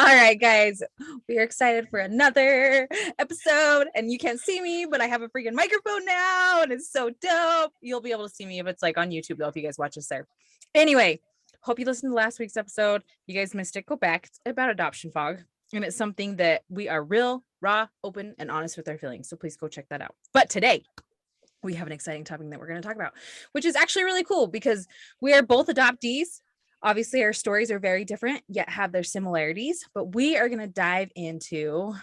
right, guys, we are excited for another episode, and you can't see me, but I have a freaking microphone now, and it's so dope. You'll be able to see me if it's like on YouTube, though, if you guys watch this there. Anyway, hope you listened to last week's episode. You guys missed it. Go back. It's about adoption fog, and it's something that we are real, raw, open, and honest with our feelings. So please go check that out. But today, we have an exciting topic that we're going to talk about, which is actually really cool because we are both adoptees. Obviously, our stories are very different, yet have their similarities. But we are going to dive into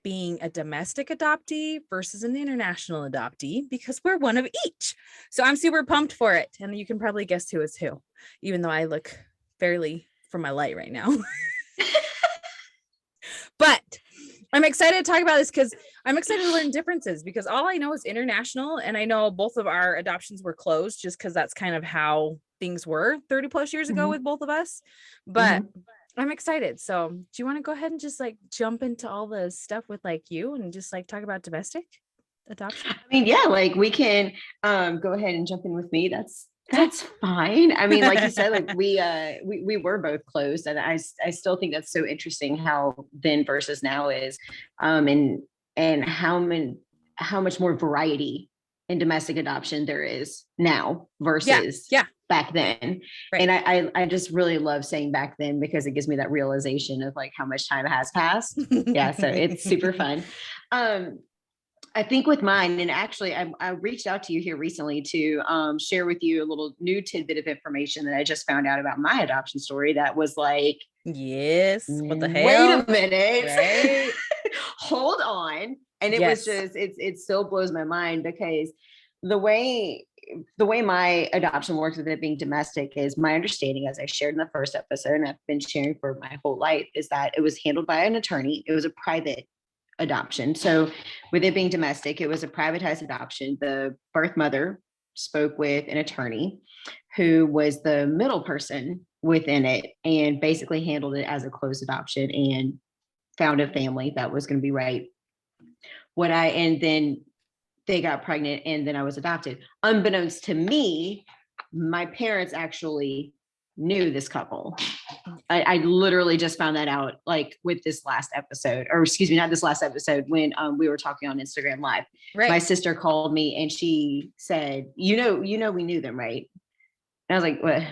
being a domestic adoptee versus an international adoptee because we're one of each. So I'm super pumped for it. And you can probably guess who is who, even though I look fairly from my light right now. But I'm excited to talk about this because I'm excited to learn differences because all I know is international. And I know both of our adoptions were closed just because that's kind of how things were 30 plus years ago with both of us. But I'm excited. So do you want to go ahead and just like jump into all the stuff with like you and just like talk about domestic adoption? I mean, yeah, like we can go ahead and jump in with me. That's fine. I mean, like you said, like we were both closed, and I still think that's so interesting how then versus now is, and how much more variety in domestic adoption there is now versus back then. Right. And I just really love saying back then because it gives me that realization of like how much time has passed. Yeah, so it's super fun. I think with mine, and actually I reached out to you here recently to share with you a little new tidbit of information that I just found out about my adoption story that was like, yes, what the hell? Wait a minute. Right. Hold on. And it was just, it still blows my mind because the way my adoption works with it being domestic is my understanding, as I shared in the first episode, and I've been sharing for my whole life, is that it was handled by an attorney. It was a private adoption. So with it being domestic, it was a privatized adoption. The birth mother spoke with an attorney who was the middle person within it and basically handled it as a closed adoption and found a family that was going to be right. And then they got pregnant and then I was adopted. Unbeknownst to me, my parents actually knew this couple. I literally just found that out like with this last episode, or excuse me, not this last episode, when we were talking on Instagram Live. Right. My sister called me and she said, you know, we knew them, right? And I was like, what?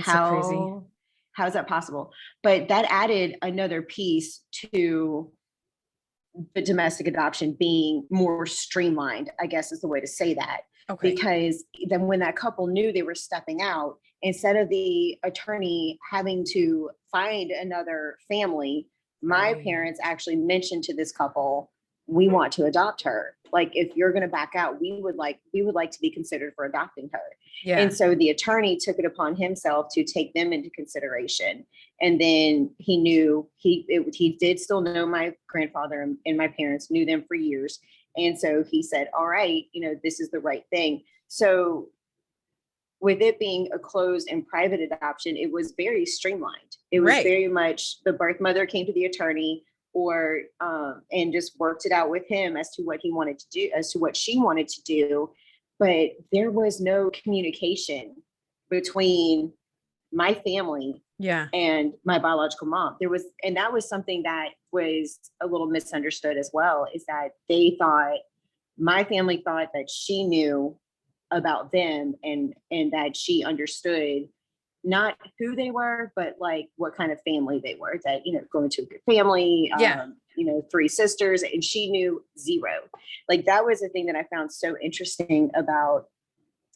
How is that possible? But that added another piece to the domestic adoption being more streamlined, I guess is the way to say that. Okay. Because then when that couple knew they were stepping out, instead of the attorney having to find another family, my parents actually mentioned to this couple, we want to adopt her. Like, if you're going to back out, we would like to be considered for adopting her. Yeah. And so the attorney took it upon himself to take them into consideration. And then he knew he did still know my grandfather and my parents knew them for years. And so he said, all right, this is the right thing. So with it being a closed and private adoption, it was very streamlined. It was very much the birth mother came to the attorney and just worked it out with him as to what he wanted to do, as to what she wanted to do. But there was no communication between my family and my biological mom. And that was something that was a little misunderstood as well, is that my family thought that she knew about them and that she understood not who they were, but like what kind of family they were, that, going to a good family, 3 sisters, and she knew 0. Like, that was the thing that I found so interesting about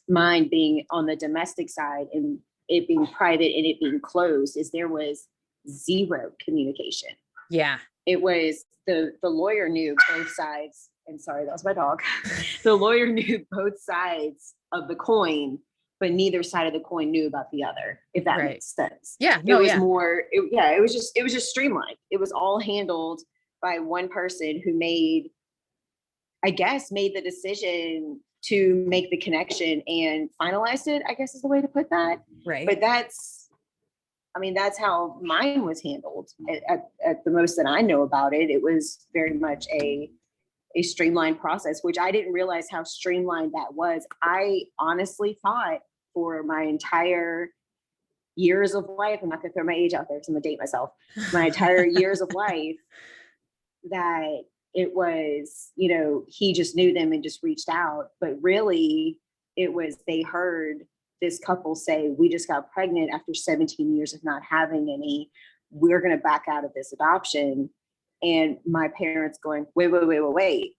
mine being on the domestic side and it being private and it being closed, is there was 0 communication. Yeah. It was the lawyer knew both sides. And sorry, that was my dog. The lawyer knew both sides of the coin, but neither side of the coin knew about the other, if that makes sense. Yeah. No, it was just streamlined. It was all handled by one person who made the decision to make the connection and finalized it, I guess is the way to put that. Right. But that's how mine was handled at the most that I know about it. It was very much a streamlined process, which I didn't realize how streamlined that was. I honestly thought for my entire years of life, I'm not going to throw my age out there because I'm going to date myself, my entire years of life, that it was, you know, he just knew them and just reached out. But really, it was, they heard this couple say, we just got pregnant after 17 years of not having any. We're going to back out of this adoption. And my parents going, wait.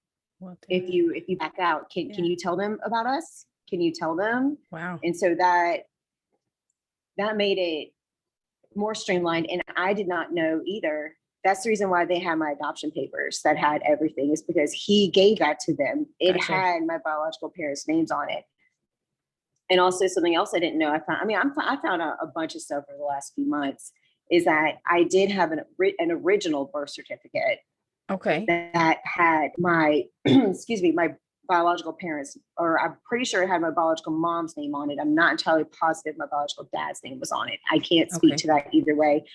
If you back out, can you tell them about us? Can you tell them? Wow. And so that made it more streamlined. And I did not know either. That's the reason why they had my adoption papers that had everything, is because he gave that to them. It Gotcha. had my biological parents' names on it. And also something else I didn't know. I found out a bunch of stuff over the last few months, is that I did have an original birth certificate. Okay. That had my, my biological parents, or I'm pretty sure it had my biological mom's name on it. I'm not entirely positive my biological dad's name was on it. I can't speak to that either way,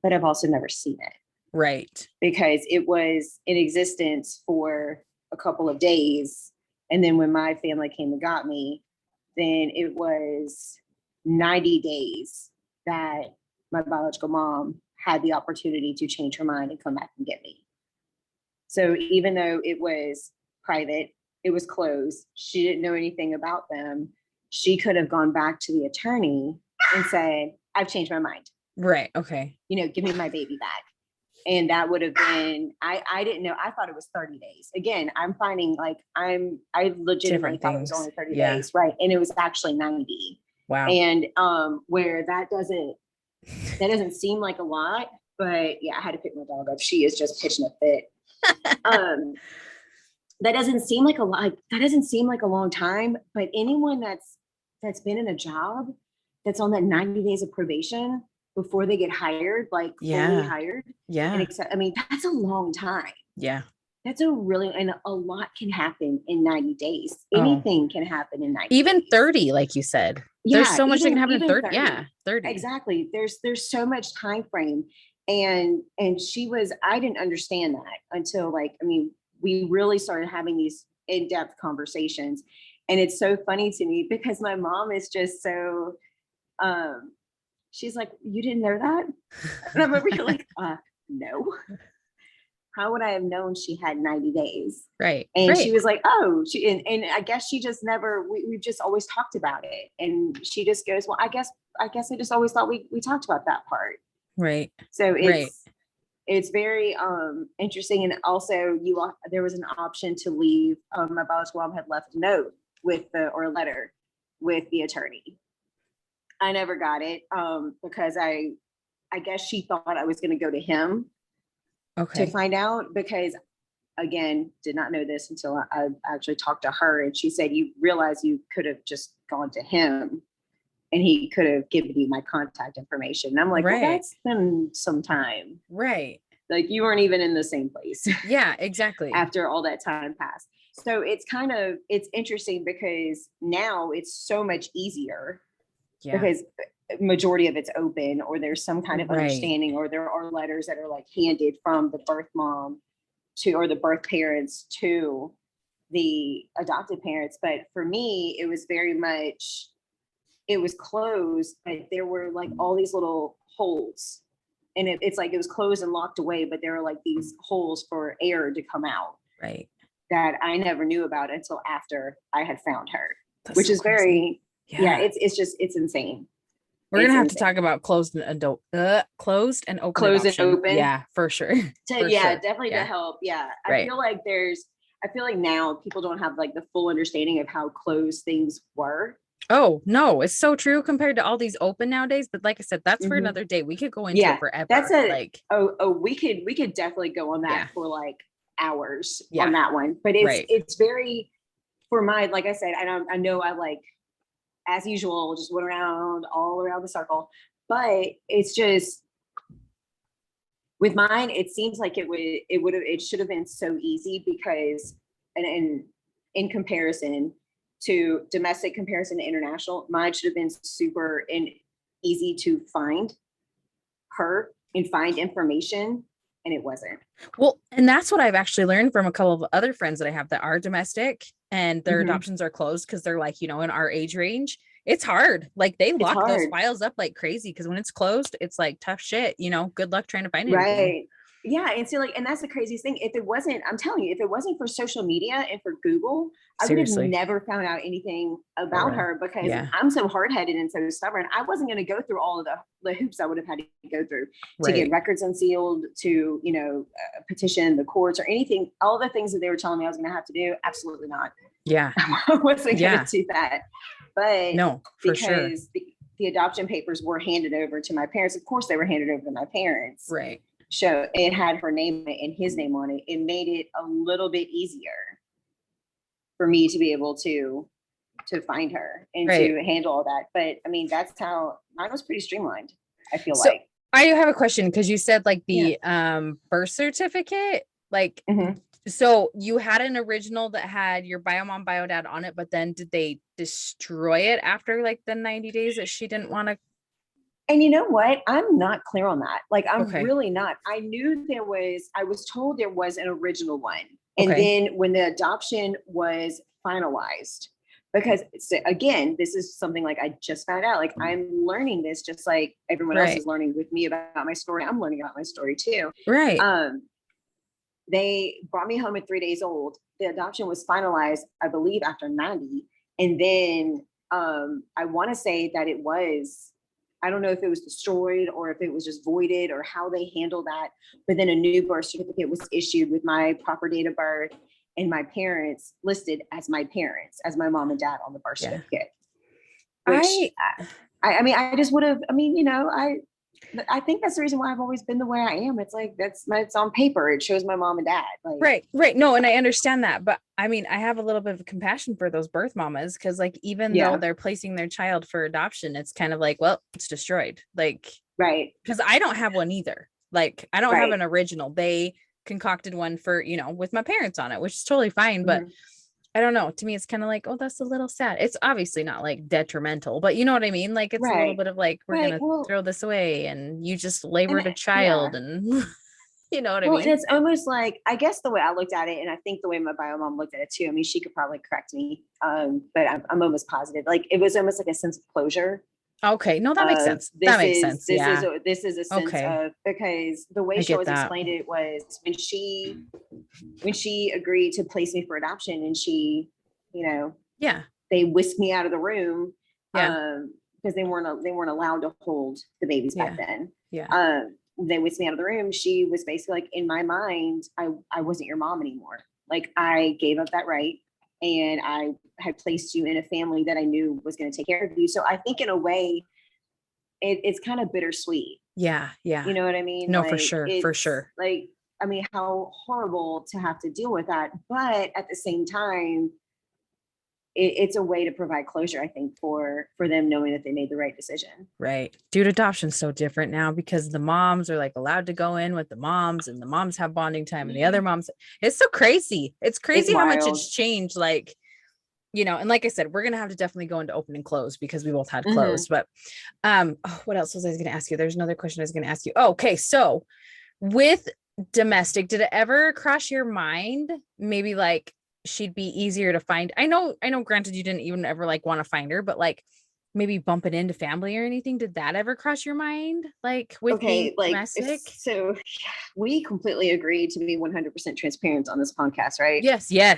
but I've also never seen it. Right. Because it was in existence for a couple of days. And then when my family came and got me, then it was 90 days that my biological mom had the opportunity to change her mind and come back and get me. So even though it was private, it was closed, she didn't know anything about them, she could have gone back to the attorney and said, I've changed my mind. Right. Okay. You know, give me my baby back. And that would have been, I didn't know. I thought it was 30 days. Again, I'm finding like I legitimately thought it was only 30 days. Right. And it was actually 90. Wow. And where that doesn't seem like a lot, but yeah, I had to pick my dog up. She is just pitching a fit. That doesn't seem like a lot. That doesn't seem like a long time, but anyone that's been in a job that's on that 90 days of probation before they get hired, like fully hired. Yeah. And I mean, that's a long time. Yeah. That's and a lot can happen in 90 days. Anything can happen in 90 even days. 30, like you said. Yeah, there's so much that can happen in 30. Yeah. 30. Exactly. There's so much time frame. And I didn't understand that until we really started having these in-depth conversations. And it's so funny to me because my mom is just so, she's like, you didn't know that? And I'm over here like, no. How would I have known she had 90 days? Right. And she was like, oh, and I guess she just never, we've just always talked about it. And she just goes, well, I guess I just always thought we talked about that part. Right. So it's very interesting. And also there was an option to leave. My biological mom had left a note or a letter with the attorney. I never got it because I guess she thought I was going to go to him to find out, because again, did not know this until I actually talked to her, and she said, you realize you could have just gone to him and he could have given you my contact information. And I'm like, well, that's been some time. Right. Like you weren't even in the same place. Yeah, exactly. After all that time passed. So it's interesting because now it's so much easier because majority of it's open, or there's some kind of understanding, or there are letters that are like handed from the birth mom or the birth parents to the adopted parents. But for me, it was very much, it was closed, but there were like all these little holes, and it's like it was closed and locked away, but there were like these holes for air to come out. Right. That I never knew about until after I had found her. That's which so is crazy. It's insane. We're going to have to talk about closed and open. Closed and open. Yeah, for sure. Definitely to help. Yeah. I feel like now people don't have like the full understanding of how closed things were. Oh, no, it's so true compared to all these open nowadays. But like I said, that's for another day. We could go into it forever. That's we could definitely go on that for like hours on that one. But it's very, for my, like I said, I know I like, as usual, just went all around the circle, but it's just with mine, it seems like it should have been so easy because, and in comparison to domestic comparison to international, mine should have been super and easy to find her and find information. And it wasn't. Well, and that's what I've actually learned from a couple of other friends that I have that are domestic and their adoptions are closed because they're like, in our age range, it's hard. Like they It's lock those hard. files up like crazy because when it's closed, it's like tough shit. Good luck trying to find anything. Right. Yeah. And so like, and that's the craziest thing. If it wasn't, I'm telling you, if it wasn't for social media and for Google, I would have Seriously. never found out anything For about real. her because Yeah. I'm so hard-headed and so stubborn. I wasn't going to go through all of the hoops I would have had to go through to get Right. records unsealed, to, petition the courts or anything, all the things that they were telling me I was going to have to do. Absolutely not. Yeah. I wasn't going Yeah. to do that. But No, for sure. because the adoption papers were handed over to my parents, of course they were handed over to my parents. Right. So it had her name and his name on it. It made it a little bit easier for me to be able to find her and to handle all that. But I mean, that's how mine was pretty streamlined, I feel like. I do have a question because you said like the birth certificate, like so you had an original that had your bio mom, bio dad on it, but then did they destroy it after like the 90 days that she didn't want to? And you know what? I'm not clear on that. Like, I'm Okay. really not. I was told there was an original one. And then when the adoption was finalized, because again, this is something like I just found out, like I'm learning this just like everyone else is learning with me about my story. I'm learning about my story too. Right. They brought me home at 3 days old. The adoption was finalized, I believe, after 90. And then I want to say that it was, I don't know if it was destroyed or if it was just voided or how they handled that. But then a new birth certificate was issued with my proper date of birth and my parents listed as my parents, as my mom and dad on the birth certificate. Which I mean, I just would have, I mean, I think that's the reason why I've always been the way I am. It's like, it's on paper. It shows my mom and dad. Like, right. No, and I understand that, but I mean, I have a little bit of compassion for those birth mamas because like, even though they're placing their child for adoption, it's kind of like, well, it's destroyed. Like, right. Because I don't have one either. Like, I don't have an original. They concocted one for, with my parents on it, which is totally fine. But I don't know. To me, it's kind of like, oh, that's a little sad. It's obviously not like detrimental, but you know what I mean? Like it's a little bit of like, we're going to throw this away and you just labored a child and you know what I mean? And it's almost like, I guess the way I looked at it, and I think the way my bio mom looked at it too, I mean, she could probably correct me, but I'm almost positive. Like it was almost like a sense of closure. Okay. No, that makes sense. That makes sense. This is a sense of, because the way she always explained it was when she agreed to place me for adoption and she, they whisked me out of the room, because they weren't allowed to hold the babies back then. They whisked me out of the room. She was basically like, in my mind, I wasn't your mom anymore. Like I gave up that right. And I had placed you in a family that I knew was going to take care of you. So I think in a way, it's kind of bittersweet. Yeah. You know what I mean? No, like, for sure. Like, I mean, how horrible to have to deal with that. But at the same time, it's a way to provide closure, I think, for them knowing that they made the right decision. Right. Dude, adoption's so different now because the moms are like allowed to go in with the moms and the moms have bonding time and the other moms. It's so crazy. It's crazy how much it's changed. Like, and like I said, we're going to have to definitely go into open and close because we both had closed, but what else was I going to ask you? There's another question I was going to ask you. Oh, okay. So with domestic, did it ever cross your mind? Maybe like, she'd be easier to find. I know, granted you didn't even ever like want to find her, but like maybe bump it into family or anything. Did that ever cross your mind? Like with being domestic? So we completely agreed to be 100% transparent on this podcast, right? Yes. Yes.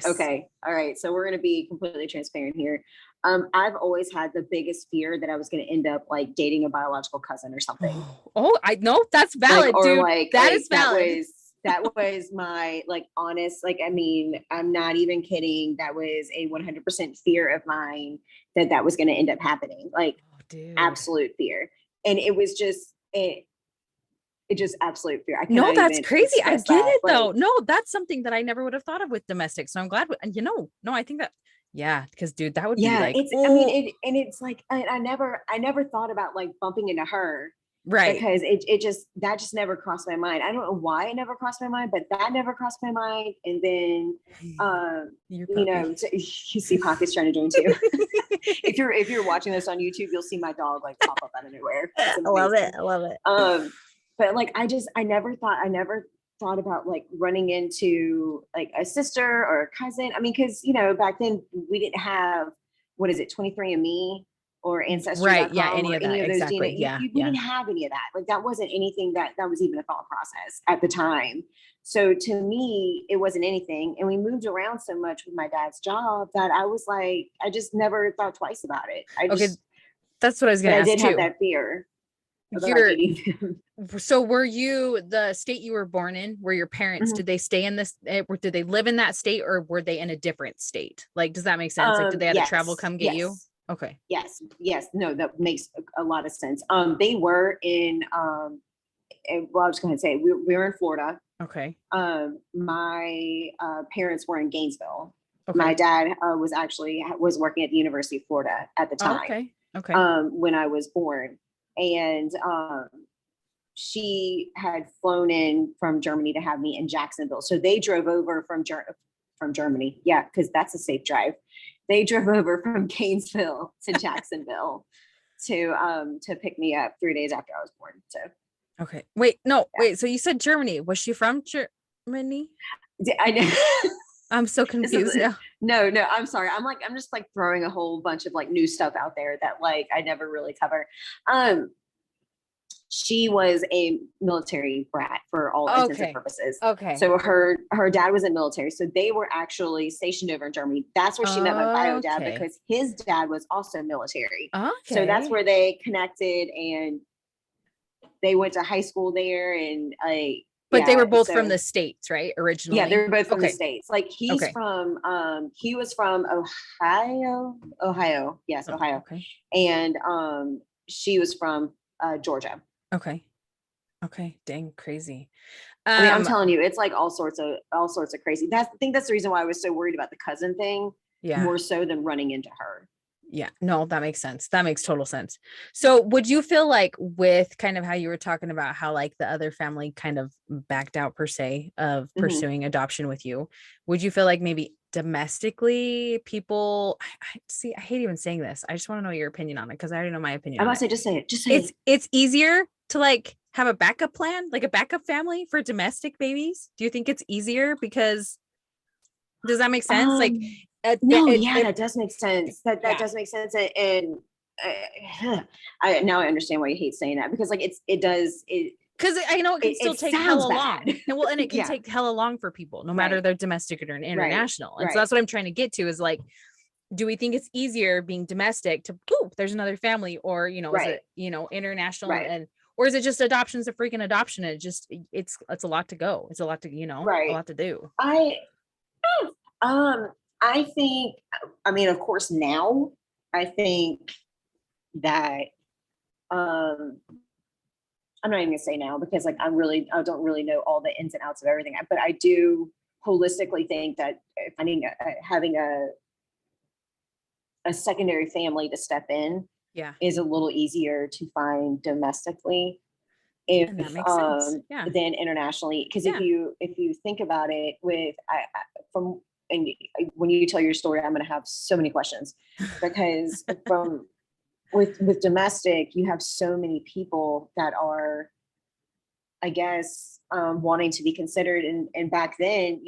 Okay. All right. So we're going to be completely transparent here. I've always had the biggest fear that I was going to end up like dating a biological cousin or something. Oh, I know that's valid, dude. That is valid. That was my like honest, like, I mean, I'm not even kidding. That was a 100% fear of mine that was going to end up happening. Like absolute fear. And it was just, it just absolute fear. No, that's crazy. I get it though. No, that's something that I never would have thought of with domestic. So I'm glad. And no, I think that, because dude, that would be like, I mean, it's like, I never thought about like bumping into her. Right. Because that just never crossed my mind. I don't know why it never crossed my mind, but that never crossed my mind. And then, you see Pocket's trying to join too. if you're watching this on YouTube, you'll see my dog like pop up out of nowhere. I love it. But like, I never thought about like running into like a sister or a cousin. I mean, cause back then we didn't have what is it, 23andMe or Right. Yeah. Ancestry.com Any or of any that. of those Exactly. DNA. Yeah. We Yeah. didn't have any of that. Like that wasn't anything that was even a thought process at the time. So to me, it wasn't anything. And we moved around so much with my dad's job that I was like, I just never thought twice about it. Okay. That's what I was But going I to ask did have too. that fear about You're meeting him. So were you the state you were born in? Were your parents, Mhm. did they stay in this, did they live in that state or were they in a different state? Like, does that make sense? Like, did they have to travel, come get you? Okay. Yes. No, that makes a lot of sense. They were in, well, I was going to say we were in Florida. Okay. My parents were in Gainesville. Okay. My dad was working at the University of Florida at the time. Okay. Okay. When I was born, and she had flown in from Germany to have me in Jacksonville. So they drove over from Germany. Yeah, because that's a safe drive. They drove over from Gainesville to Jacksonville to pick me up 3 days after I was born. So okay. Wait, no, wait. So you said Germany. Was she from Germany? I know. I'm so confused now. No, I'm sorry. I'm just like throwing a whole bunch of like new stuff out there that like I never really cover. She was a military brat for all intents and purposes. Okay. So her dad was in military. So they were actually stationed over in Germany. That's where she met my bio dad because his dad was also military. Okay. So that's where they connected and they went to high school there and but they were both from the States, right? Originally. Yeah, they're both from the States. Like he was from Ohio. Yes, Ohio. Okay. And she was from Georgia. Okay. Dang, crazy. I mean, I'm telling you, it's like all sorts of crazy. I think that's the reason why I was so worried about the cousin thing. Yeah. More so than running into her. Yeah, no, that makes sense. That makes total sense. So would you feel like with kind of how you were talking about how like the other family kind of backed out per se of pursuing adoption with you, would you feel like maybe domestically people, I hate even saying this. I just want to know your opinion on it because I already know my opinion. I must say, just say it. It's easier to like have a backup plan, like a backup family for domestic babies. Do you think it's easier because does that make sense? That does make sense. That does make sense. And now I understand why you hate saying that because like it does because I know it can still take hella long. And it can take hella long for people, no matter they're domestic or international. And so that's what I'm trying to get to is like, do we think it's easier being domestic to there's another family or, is it, international or is it just adoption's a freaking adoption? And it's a lot to go. It's a lot to, a lot to do. I think, I mean, of course, now I think that, I'm not even gonna say now because like, I don't really know all the ins and outs of everything, but I do holistically think that having a secondary family to step in is a little easier to find domestically than internationally. Because if you think about it and when you tell your story, I'm going to have so many questions because with domestic, you have so many people that are, I guess, wanting to be considered. And back then,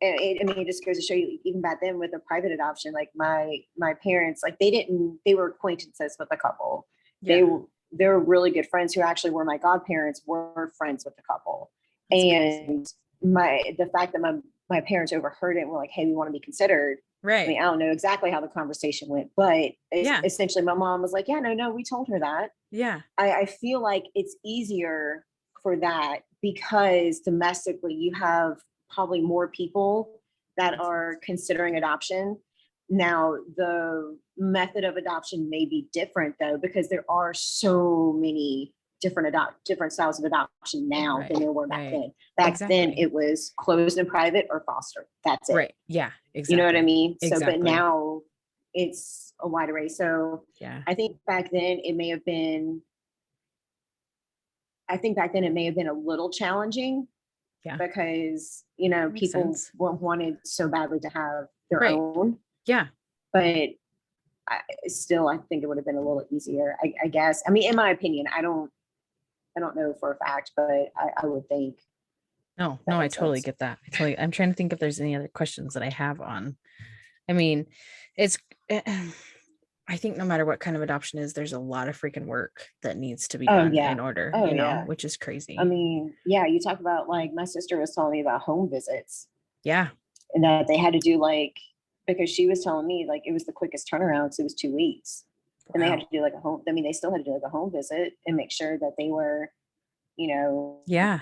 it just goes to show you, even back then with a private adoption, like my parents, like they were acquaintances with a couple. They were really good friends who actually were my godparents were friends with the couple. That's and crazy. The fact that my parents overheard it and were like, hey, we want to be considered. Right. I mean, I don't know exactly how the conversation went, but essentially my mom was like, yeah, no, we told her that. Yeah. I feel like it's easier for that because domestically you have probably more people that are considering adoption. Now, the method of adoption may be different though, because there are so many different styles of adoption now than there were back then. Back then it was closed and private or foster. That's it. Right. Yeah. Exactly. You know what I mean? So, but now it's a wide array. So I think back then it may have been a little challenging because, people wanted so badly to have their own. Yeah. But I think it would have been a little easier, I guess. I mean, in my opinion, I don't know for a fact, but I would think. No, I totally get that. I'm trying to think if there's any other questions that I have on I mean, it's I think no matter what kind of adoption is, there's a lot of freaking work that needs to be Oh done yeah. in order, Oh you know, yeah. which is I crazy. mean, yeah, you talk about like my sister was telling me about home visits Yeah. and that they had to do like, because she was telling me like it was the quickest turnaround. So it was 2 weeks. And they had Wow. to do like a home, I mean, they still had to do like a home visit and make sure that they were, you know, Yeah.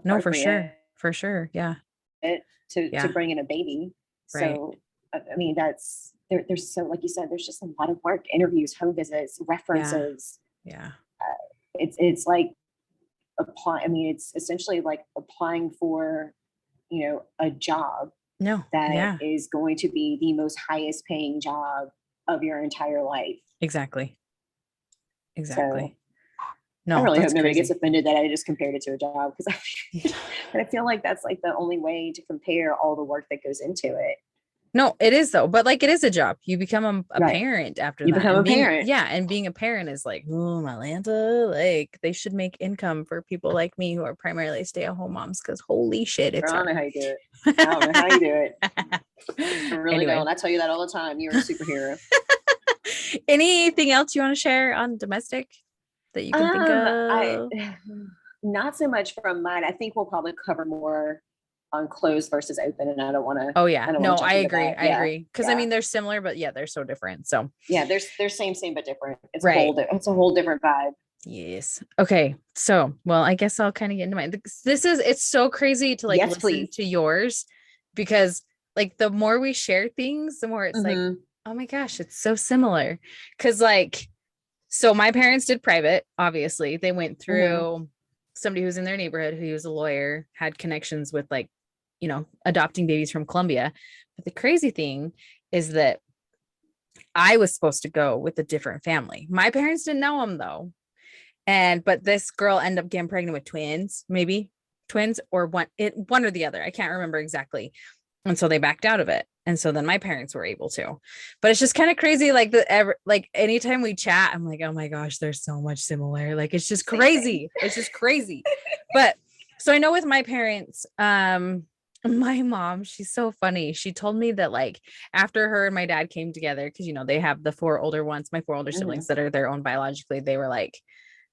No, for appropriate sure. For sure. Yeah. to Yeah. bring in a baby. Right. So I mean, that's there's so like you said, there's just a lot of work, interviews, home visits, Yeah. references. Yeah. It's like apply. I mean, it's essentially like applying for, a job No. that Yeah. is going to be the most highest paying job of your entire life. Exactly. So Exactly. I No, really hope that's nobody gets crazy. offended that I just compared it to a job, because Yeah. I feel like that's like the only way to compare all the work that goes into it. No, it is though, but like it is a job. You become a Right. parent after You that. become And a parent. being a parent is like, oh, Atlanta, like they should make income for people like me who are primarily stay-at-home moms because holy shit, Girl, it's I hard. don't know how you do it. I don't know how you do it. I really Anyway, don't. I tell you that all the time. You're a superhero. anything else you want to share on domestic that you can think I of? not so much from mine. I think we'll probably cover more on closed versus open, and Oh yeah. I don't want No, to I jump into agree. that. I Yeah. agree. Because I Yeah. mean they're similar, but yeah, they're so different. So Yeah. There's same but different. right. It's a whole different vibe. Yes. Okay. So, well, I guess I'll kind of get into mine. It's so crazy to like Yes, listen please. to yours because like the more we share things, the more it's like, Mm-hmm. oh my gosh, it's so similar. Cause like, so my parents did private, obviously. They went Mm-hmm. through somebody who was in their neighborhood who was a lawyer, had connections with like, adopting babies from Colombia. But the crazy thing is that I was supposed to go with a different family. My parents didn't know them though. But this girl ended up getting pregnant with twins, maybe twins or one or the other. I can't remember exactly. And so they backed out of it. And so then my parents were able to. But it's just kind of crazy. Like anytime we chat, I'm like, oh my gosh, there's so much similar. Like it's just Same thing. crazy. It's just crazy. But so I know with my parents, my mom, she's so funny. She told me that like after her and my dad came together, because they have the four older ones, my four older Mm-hmm. siblings that are their own biologically, they were like,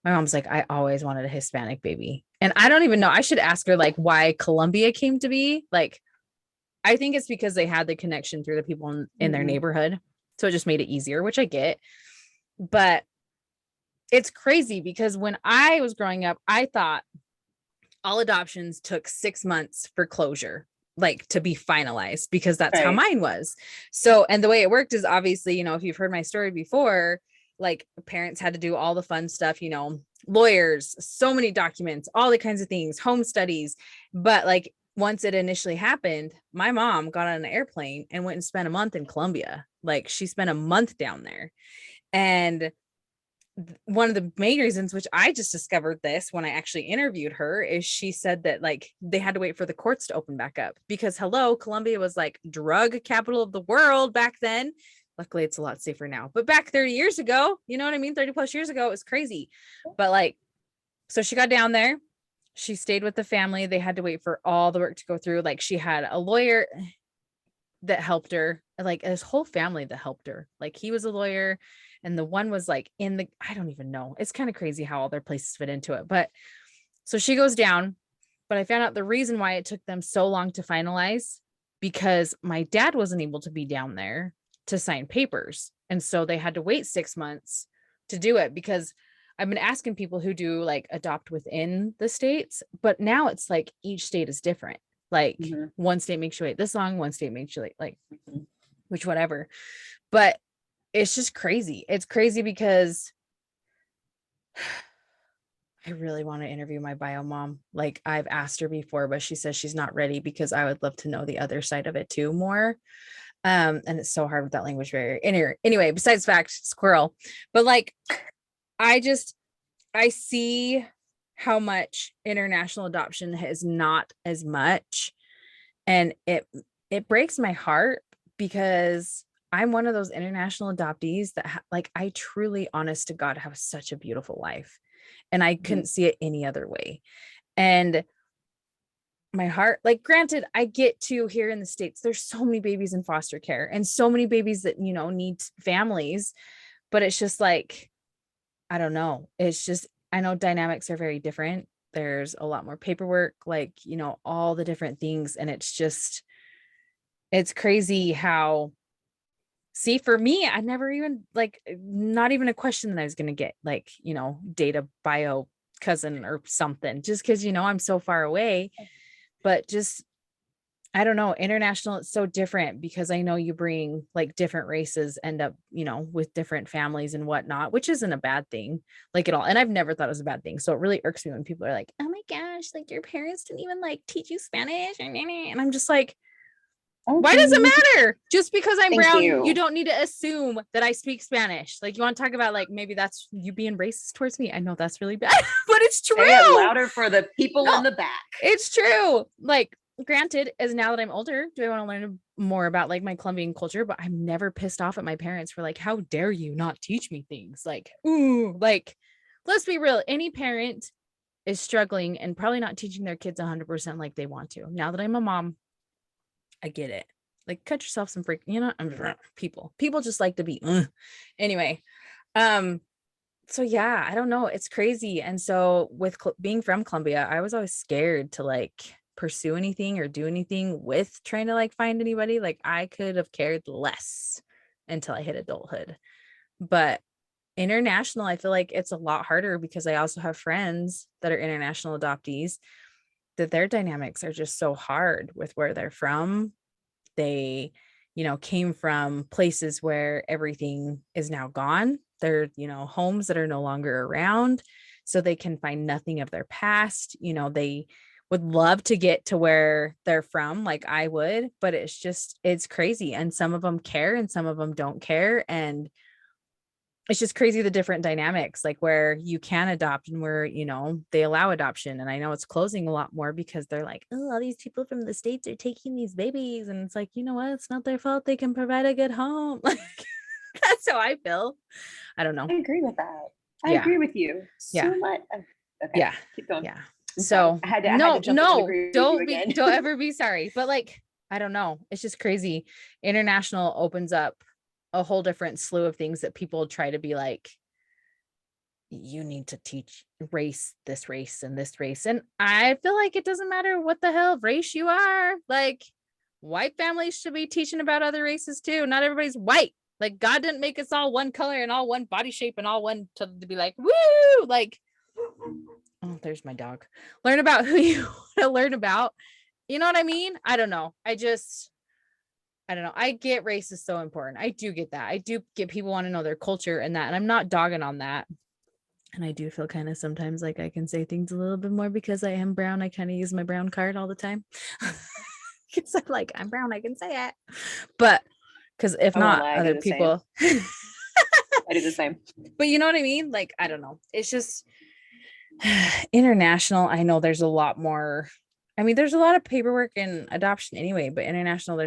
my mom's like, I always wanted a Hispanic baby. And I don't even know. I should ask her like why Colombia came to be. Like, I think it's because they had the connection through the people in their Mm-hmm. neighborhood. So it just made it easier, which I get. But it's crazy because when I was growing up, I thought all adoptions took 6 months for closure, like to be finalized, because that's how Right. mine was. So, and the way it worked is obviously, if you've heard my story before, like parents had to do all the fun stuff, lawyers, so many documents, all the kinds of things, home studies. But like once it initially happened, my mom got on an airplane and went and spent a month in Colombia. Like she spent a month down there. And one of the main reasons, which I just discovered this when I actually interviewed her, is she said that like they had to wait for the courts to open back up because hello, Colombia was like drug capital of the world back then. Luckily, it's a lot safer now. But back 30 years ago, you know what I mean? 30 plus years ago, it was crazy. But like, so she got down there. She stayed with the family. They had to wait for all the work to go through. Like she had a lawyer that helped her, like his whole family that helped her. Like he was a lawyer and the one was like I don't even know. It's kind of crazy how all their places fit into it. But so she goes down, but I found out the reason why it took them so long to finalize because my dad wasn't able to be down there to sign papers. And so they had to wait 6 months to do it because I've been asking people who do like adopt within the states, but now it's like each state is different. Like Mm-hmm. one state makes you wait this long, one state makes you like Mm-hmm. which whatever. But it's just crazy. It's crazy because I really want to interview my bio mom. Like I've asked her before, but she says she's not ready because I would love to know the other side of it too more. And it's so hard with that language barrier. Anyway, besides fact, squirrel. But like I see how much international adoption is not as much. And it breaks my heart because I'm one of those international adoptees that like I truly, honest to God, have such a beautiful life. And I couldn't see it any other way. And my heart, like, granted, I get to here in the States, there's so many babies in foster care and so many babies that, you know, need families, but it's just like, I don't know. It's just, I know dynamics are very different. There's a lot more paperwork, like, you know, all the different things. And it's just, it's crazy how, see, for me, I never even, like, not even a question that I was going to get, like, you know, data bio cousin or something, just because, you know, I'm so far away. But just, I don't know, international, it's so different because I know you bring like different races end up, you know, with different families and whatnot, which isn't a bad thing, like, at all. And I've never thought it was a bad thing. So it really irks me when people are like, oh my gosh, like your parents didn't even like teach you Spanish. And I'm just like, why does it matter? Just because I'm brown, you don't need to assume that I speak Spanish. Like, you want to talk about, like, maybe that's you being racist towards me. I know that's really bad, but it's true. Say it louder for the people in the back. It's true. Like, granted, as now that I'm older, do I want to learn more about like my Colombian culture? But I'm never pissed off at my parents for like, how dare you not teach me things? Like, ooh, like, let's be real. Any parent is struggling and probably not teaching their kids 100% like they want to. Now that I'm a mom, I get it. Like, cut yourself some freak, you know, people just like to be, anyway. So yeah, I don't know. It's crazy. And so with being from Colombia, I was always scared to like pursue anything or do anything with trying to like find anybody. Like, I could have cared less until I hit adulthood. But international, I feel like it's a lot harder because I also have friends that are international adoptees that their dynamics are just so hard with where they're from. They, you know, came from places where everything is now gone. They're, you know, homes that are no longer around. So they can find nothing of their past. You know, they would love to get to where they're from, like I would, but it's just, it's crazy. And some of them care and some of them don't care. And it's just crazy, the different dynamics, like where you can adopt and where, you know, they allow adoption. And I know it's closing a lot more because they're like, oh, all these people from the States are taking these babies. And it's like, you know what? It's not their fault. They can provide a good home. Like, that's how I feel. I don't know. I agree with that. I agree with you so much. Okay. Yeah. Keep going. Yeah. I'm so I had to jump in and agree don't with you again. don't ever be sorry. But like, I don't know. It's just crazy. International opens up a whole different slew of things that people try to be like, you need to teach this race and this race. And I feel like it doesn't matter what the hell race you are. Like, white families should be teaching about other races too. Not everybody's white. Like, God didn't make us all one color and all one body shape and all one to be like, woo, like, oh, there's my dog. Learn about who you want to learn about. You know what I mean? I don't know. I don't know. I get race is so important. I do get that. I do get people want to know their culture and that. And I'm not dogging on that. And I do feel kind of sometimes like I can say things a little bit more because I am brown. I kind of use my brown card all the time. Because I'm like, I'm brown, I can say it. But because if not, other people. I do the same. But you know what I mean? Like, I don't know. It's just international. I know there's a lot more. I mean, there's a lot of paperwork in adoption anyway, but international,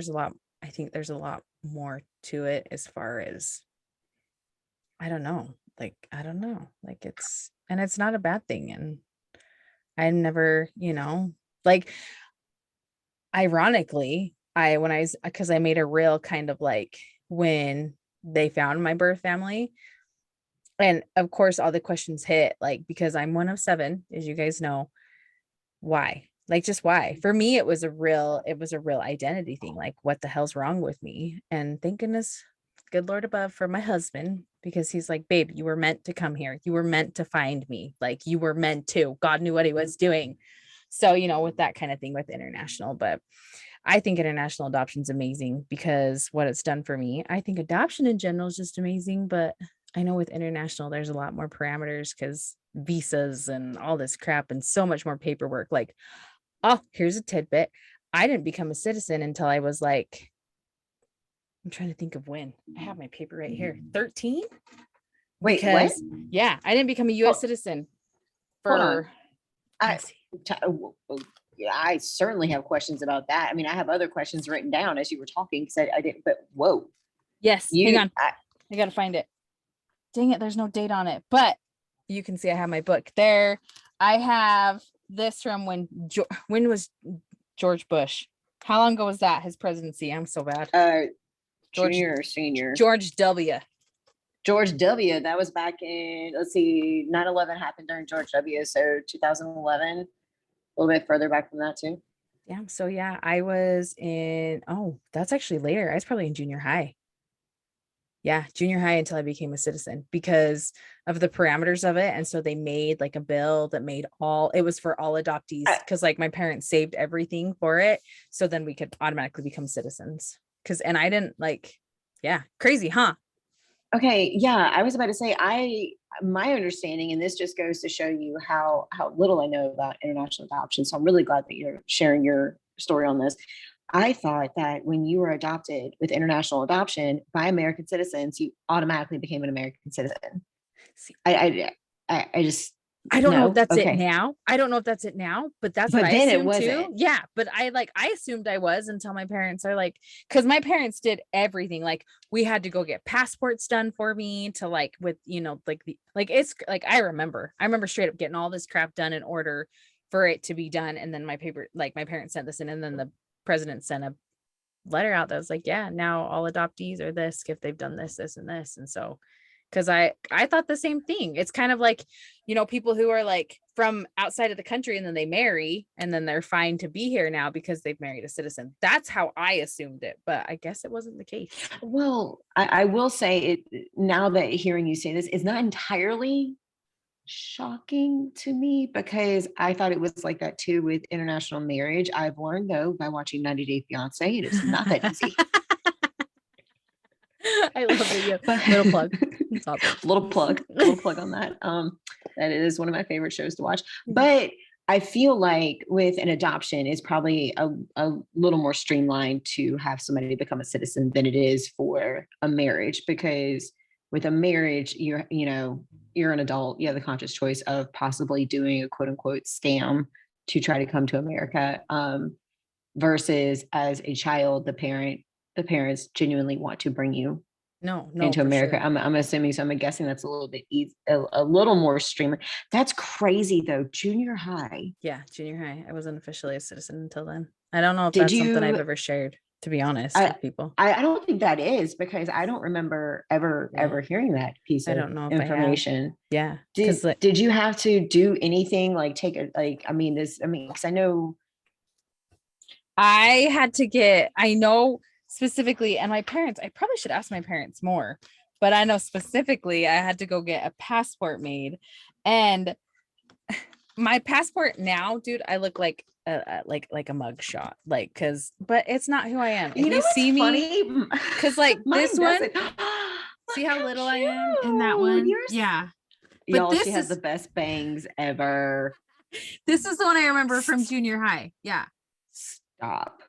I think there's a lot more to it as far as, I don't know. Like, I don't know. Like, it's not a bad thing. And I never, you know, like, ironically, because I made a real kind of like when they found my birth family. And of course, all the questions hit, like, because I'm one of 7, as you guys know, why? Like, just why? For me, it was a real identity thing. Like, what the hell's wrong with me? And thank goodness, good Lord above, for my husband, because he's like, babe, you were meant to come here. You were meant to find me. Like, you were meant to. God knew what he was doing. So, you know, with that kind of thing with international, but I think international adoption is amazing because what it's done for me. I think adoption in general is just amazing, but I know with international, there's a lot more parameters because visas and all this crap and so much more paperwork. Like, oh, here's a tidbit. I didn't become a citizen until I was like, I'm trying to think of when. I have my paper right here. 13? Wait, what? Yeah, I didn't become a U.S. citizen for. I certainly have questions about that. I mean, I have other questions written down as you were talking because I didn't, but whoa. Yes, hang on. I got to find it. Dang it, there's no date on it, but you can see I have my book there. I have this from when was George Bush. How long ago was that? His presidency? I'm so bad. Junior or senior? George W. George W. That was back in, let's see, 9/11 happened during George W. So 2011, a little bit further back from that too. Yeah. So yeah, I was in, oh, that's actually later. I was probably in junior high. Yeah, junior high until I became a citizen because of the parameters of it. And so they made like a bill that made it was for all adoptees because like my parents saved everything for it. So then we could automatically become citizens. And I didn't yeah, crazy, huh? Okay, yeah, I was about to say my understanding, and this just goes to show you how little I know about international adoption. So I'm really glad that you're sharing your story on this. I thought that when you were adopted with international adoption by American citizens, you automatically became an American citizen. See, I just I don't know if that's it okay. now. I don't know if that's it now, but that's But what I then it assumed too. wasn't. Yeah, but I assumed I was until my parents are like, because my parents did everything. Like we had to go get passports done for me to like with it's like I remember straight up getting all this crap done in order for it to be done. And then my parents sent this in, and then the president sent a letter out that was like, yeah, now all adoptees are this if they've done this, this, and this. And so because I thought the same thing. It's kind of like, people who are like from outside of the country and then they marry and then they're fine to be here now because they've married a citizen. That's how I assumed it, but I guess it wasn't the case. Well, I will say it now that hearing you say this is not entirely shocking to me because I thought it was like that too with international marriage. I've learned though by watching 90 Day Fiance, it is not that easy. I love it. Little plug. little plug on that. That is one of my favorite shows to watch. But I feel like with an adoption, it's probably a little more streamlined to have somebody become a citizen than it is for a marriage, because with a marriage, you're an adult, you have the conscious choice of possibly doing a quote unquote scam to try to come to America. Versus as a child, the parents genuinely want to bring you into America. Sure. I'm assuming, so I'm guessing that's a little bit a little more streamlined. That's crazy though. Junior high. Yeah, junior high. I wasn't officially a citizen until then. I don't know if that's something I've ever shared, to be honest, with people. I don't think that is, because I don't remember ever hearing that piece of information. Yeah. Did you have to do anything like because I know I had to I know specifically, and my parents, I probably should ask my parents more, but I know specifically I had to go get a passport made. And my passport now, dude, I look like a mugshot, but it's not who I am. If you see me, because this one, see how little I am in that one? Yeah. But she has the best bangs ever. This is the one I remember from junior high. Yeah. Stop.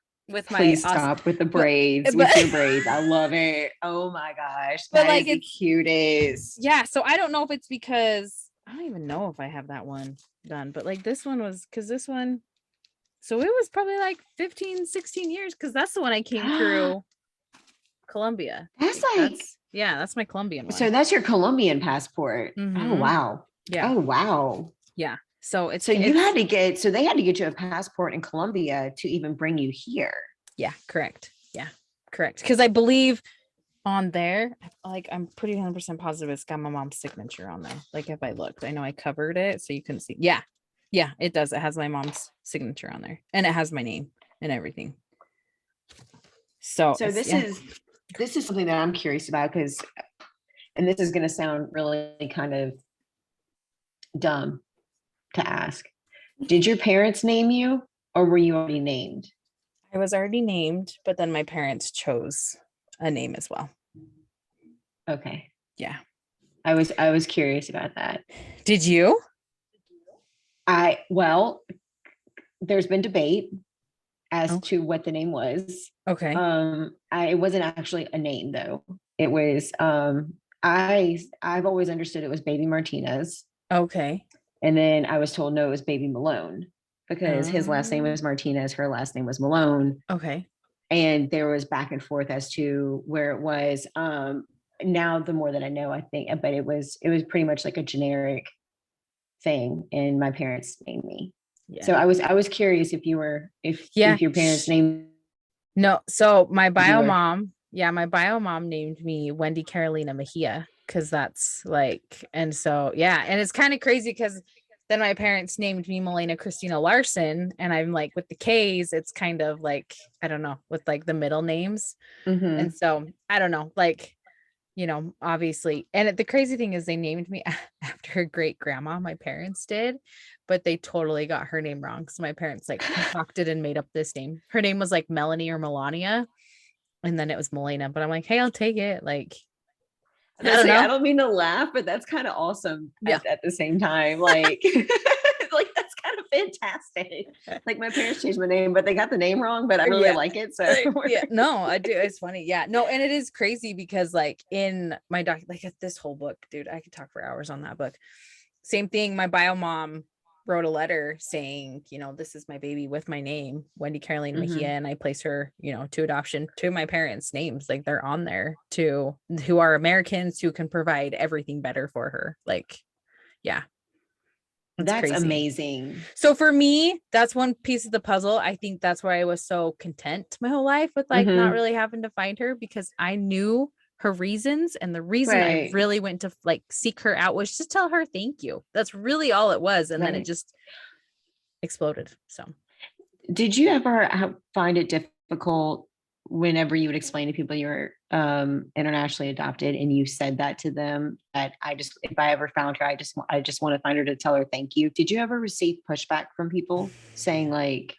Please stop with the braids, with your braids. I love it. Oh my gosh. That is the cutest. Yeah. So I don't know if it's because I don't even know if I have that one done, but this one was because this one. So it was probably 15, 16 years because that's the one I came through Colombia. That's that's my Colombian one. So that's your Colombian passport. Mm-hmm. Oh, wow. Yeah. Oh, wow. Yeah. So they had to get you a passport in Colombia to even bring you here. Yeah, correct. Yeah, correct. Because I believe on there, I'm pretty 100% positive it's got my mom's signature on there. If I looked, I know I covered it so you couldn't see. Yeah, it does. It has my mom's signature on there, and it has my name and everything. So this is something that I'm curious about, because, and this is going to sound really kind of dumb to ask. Did your parents name you, or were you already named? I was already named, but then my parents chose a name as well. Okay. Yeah. I was curious about that. Did you? There's been debate as to what the name was. Okay. It wasn't actually a name though. It was I've always understood it was Baby Martinez. Okay. And then I was told no, it was Baby Malone, because his last name was Martinez, her last name was Malone. Okay. And there was back and forth as to where it was. Now the more that I know, I think, but it was pretty much like a generic thing, and my parents named me. Yeah. So I was curious if if your parents named No, so my bio you or mom, my bio mom named me Wendy Carolina Mejia because that's like, and so yeah, and it's kind of crazy because then my parents named me Melena Christina Larson, and I'm like with the K's, it's kind of like I don't know with like the middle names, and so I don't know, like obviously, and the crazy thing is they named me after a great grandma, my parents did, but they totally got her name wrong. So my parents like concocted and made up this name. Her name was like Melanie or Melania, and then it was Melena, but I'm like, hey, I'll take it. Like, I don't I know. don't mean to laugh, but that's kind of awesome Yeah. at the same time. Like, like that's kind of fantastic. Like my parents changed my name, but they got the name wrong, but I really like it. So yeah, no, I do. It's funny. Yeah, no, and it is crazy because like in my like this whole book, dude, I could talk for hours on that book. Same thing. My bio mom wrote a letter saying, this is my baby with my name, Wendy Caroline Mejia, and I place her, to adoption to my parents' names. Like they're on there to who are Americans who can provide everything better for her. Like, yeah. That's crazy. Amazing. So for me, that's one piece of the puzzle. I think that's why I was so content my whole life with like not really having to find her because I knew her reasons, and the reason I really went to like seek her out was just tell her thank you. That's really all it was, and then it just exploded. So did you ever find it difficult whenever you would explain to people you're internationally adopted and you said that to them, that if I ever found her, I just want to find her to tell her thank you? Did you ever receive pushback from people saying like,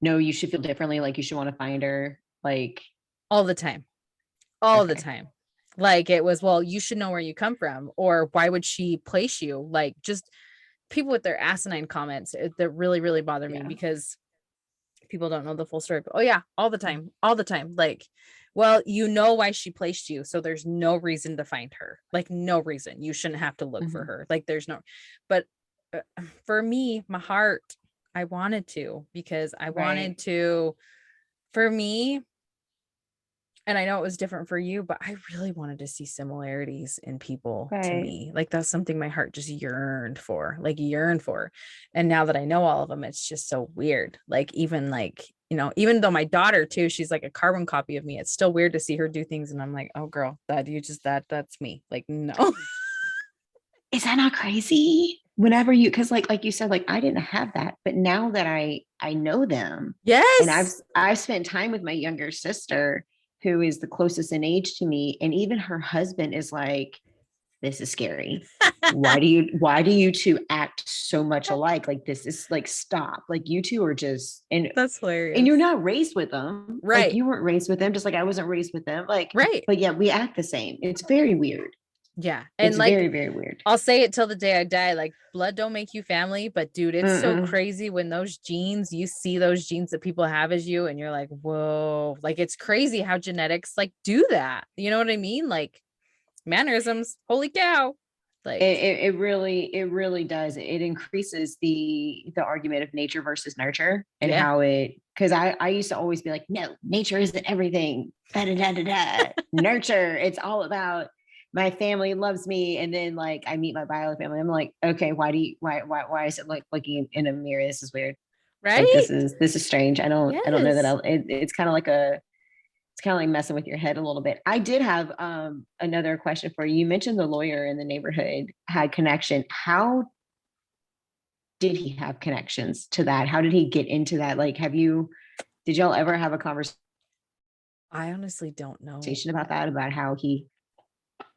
no, you should feel differently, like you should want to find her? Like all the time. The time. Like it was, well, you should know where you come from, or why would she place you? Like just people with their asinine comments that really, really bother me because people don't know the full story. But, oh yeah, all the time. Like, well, why she placed you, so there's no reason to find her. Like no reason. You shouldn't have to look for her. Like there's no, but for me, my heart, I wanted to, because I wanted to, for me, and I know it was different for you, but I really wanted to see similarities in people to me. Like that's something my heart just yearned for. And now that I know all of them, it's just so weird. Like even even though my daughter too, she's like a carbon copy of me, it's still weird to see her do things. And I'm like, oh girl, that's me. Like, no. Is that not crazy? Whenever because like you said, like I didn't have that, but now that I know them, and I've spent time with my younger sister, who is the closest in age to me, and even her husband is like, this is scary. why do you two act so much alike? Like this is like, stop. Like you two are just, and that's hilarious. And you're not raised with them, right? Like you weren't raised with them, just like I wasn't raised with them, like right. But yeah, we act the same. It's very weird. Yeah. And it's like very, very weird. I'll say it till the day I die. Like blood don't make you family, but dude, it's so crazy when those genes, you see those genes that people have as you, and you're like, whoa, like it's crazy how genetics like do that. You know what I mean? Like mannerisms, holy cow. Like it really does. It increases the argument of nature versus nurture, and how because I used to always be like, no, nature isn't everything. Nurture, it's all about my family loves me, and then like I meet my bio family, I'm like, okay, why is it like looking in a mirror? This is weird, right? Like this is strange. I don't know that it's kind of like messing with your head a little bit. I did have another question for you. You mentioned the lawyer in the neighborhood had connection. How did he have connections to that? How did he get into that? Like, did y'all ever have a conversation? I honestly don't know about that, about how he,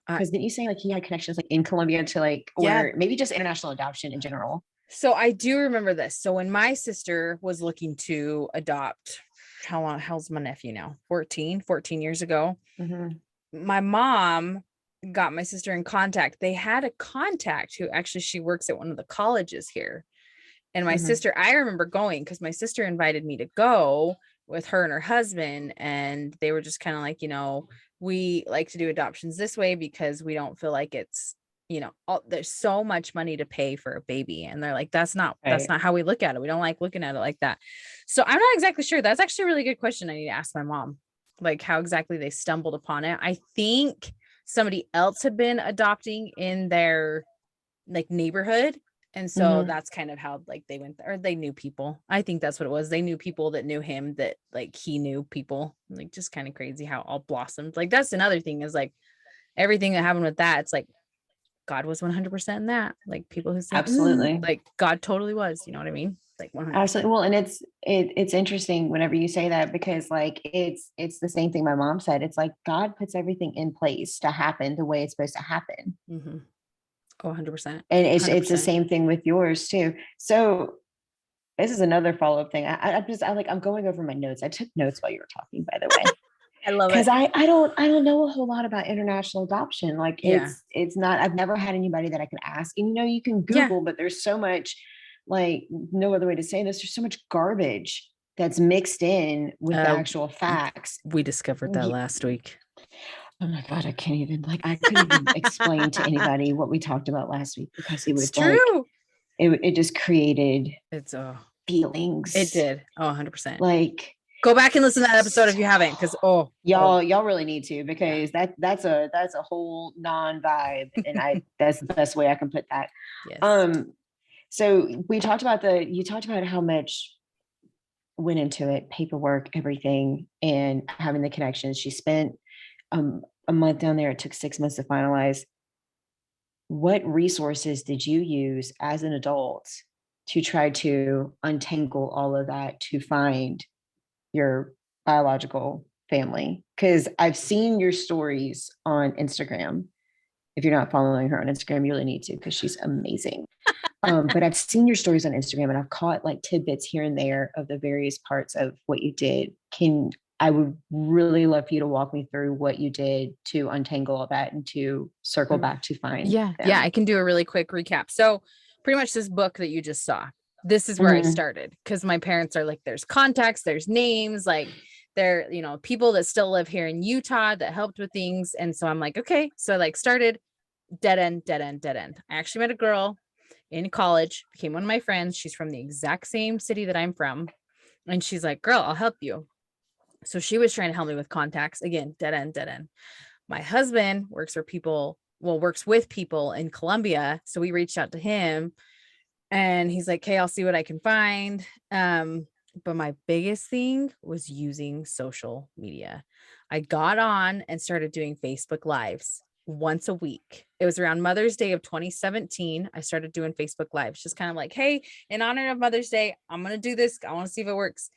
because didn't you say like he had connections like in Colombia to like, or maybe just international adoption in general? So I do remember this. So when my sister was looking to adopt, how's my nephew now? 14 years ago. My mom got my sister in contact. They had a contact who actually, she works at one of the colleges here. And my sister, I remember going because my sister invited me to go with her and her husband. And they were just kind of like, we like to do adoptions this way because we don't feel like it's, there's so much money to pay for a baby. And they're like, that's not how we look at it. We don't like looking at it like that. So I'm not exactly sure. That's actually a really good question. I need to ask my mom, like how exactly they stumbled upon it. I think somebody else had been adopting in their like neighborhood. And so that's kind of how like they went there, or they knew people. I think that's what it was. They knew people that knew him, that like he knew people. Like just kind of crazy how all blossomed. Like that's another thing, is like everything that happened with that. It's like God was 100% in that. Like people who say, absolutely, like God totally was, you know what I mean? Like 100%. Absolutely. Well, and it's interesting whenever you say that, because like it's the same thing my mom said. It's like God puts everything in place to happen the way it's supposed to happen. Mm-hmm. Oh, 100%. And it's 100%. the same thing with yours too. So this is another follow-up thing. I'm going over my notes. I took notes while you were talking, by the way. I love it. Because I don't know a whole lot about international adoption. Like it's not, I've never had anybody that I can ask. And you can Google, but there's so much, like, no other way to say this. There's so much garbage that's mixed in with the actual facts. We discovered that last week. Oh my God, I couldn't even explain to anybody what we talked about last week, because it was true. Like, it just created feelings. It did. Oh, 100%. Like, go back and listen to that episode if you haven't, because y'all really need to, because that's a whole non-vibe, and that's the best way I can put that. Yes. So you talked about how much went into it, paperwork, everything, and having the connections. She spent a month down there. It took 6 months to finalize. What resources did you use as an adult to try to untangle all of that to find your biological family? Because I've seen your stories on Instagram. If you're not following her on Instagram, you really need to, because she's amazing. But I've seen your stories on Instagram, and I've caught like tidbits here and there of the various parts of what you did. I would really love for you to walk me through what you did to untangle all that and to circle back to find them. Yeah, I can do a really quick recap. So pretty much this book that you just saw, this is where I started, because my parents are like, there's contacts, there's names, like they're, people that still live here in Utah that helped with things. And so I'm like, okay. So I like started dead end. I actually met a girl in college, became one of my friends. She's from the exact same city that I'm from. And she's like, girl, I'll help you. So she was trying to help me with contacts. Again, dead end. My husband works with people in Colombia. So we reached out to him, and he's like, okay, I'll see what I can find. But my biggest thing was using social media. I got on and started doing Facebook Lives once a week. It was around Mother's Day of 2017. I started doing Facebook Lives, just kind of like, hey, in honor of Mother's Day, I'm going to do this. I want to see if it works.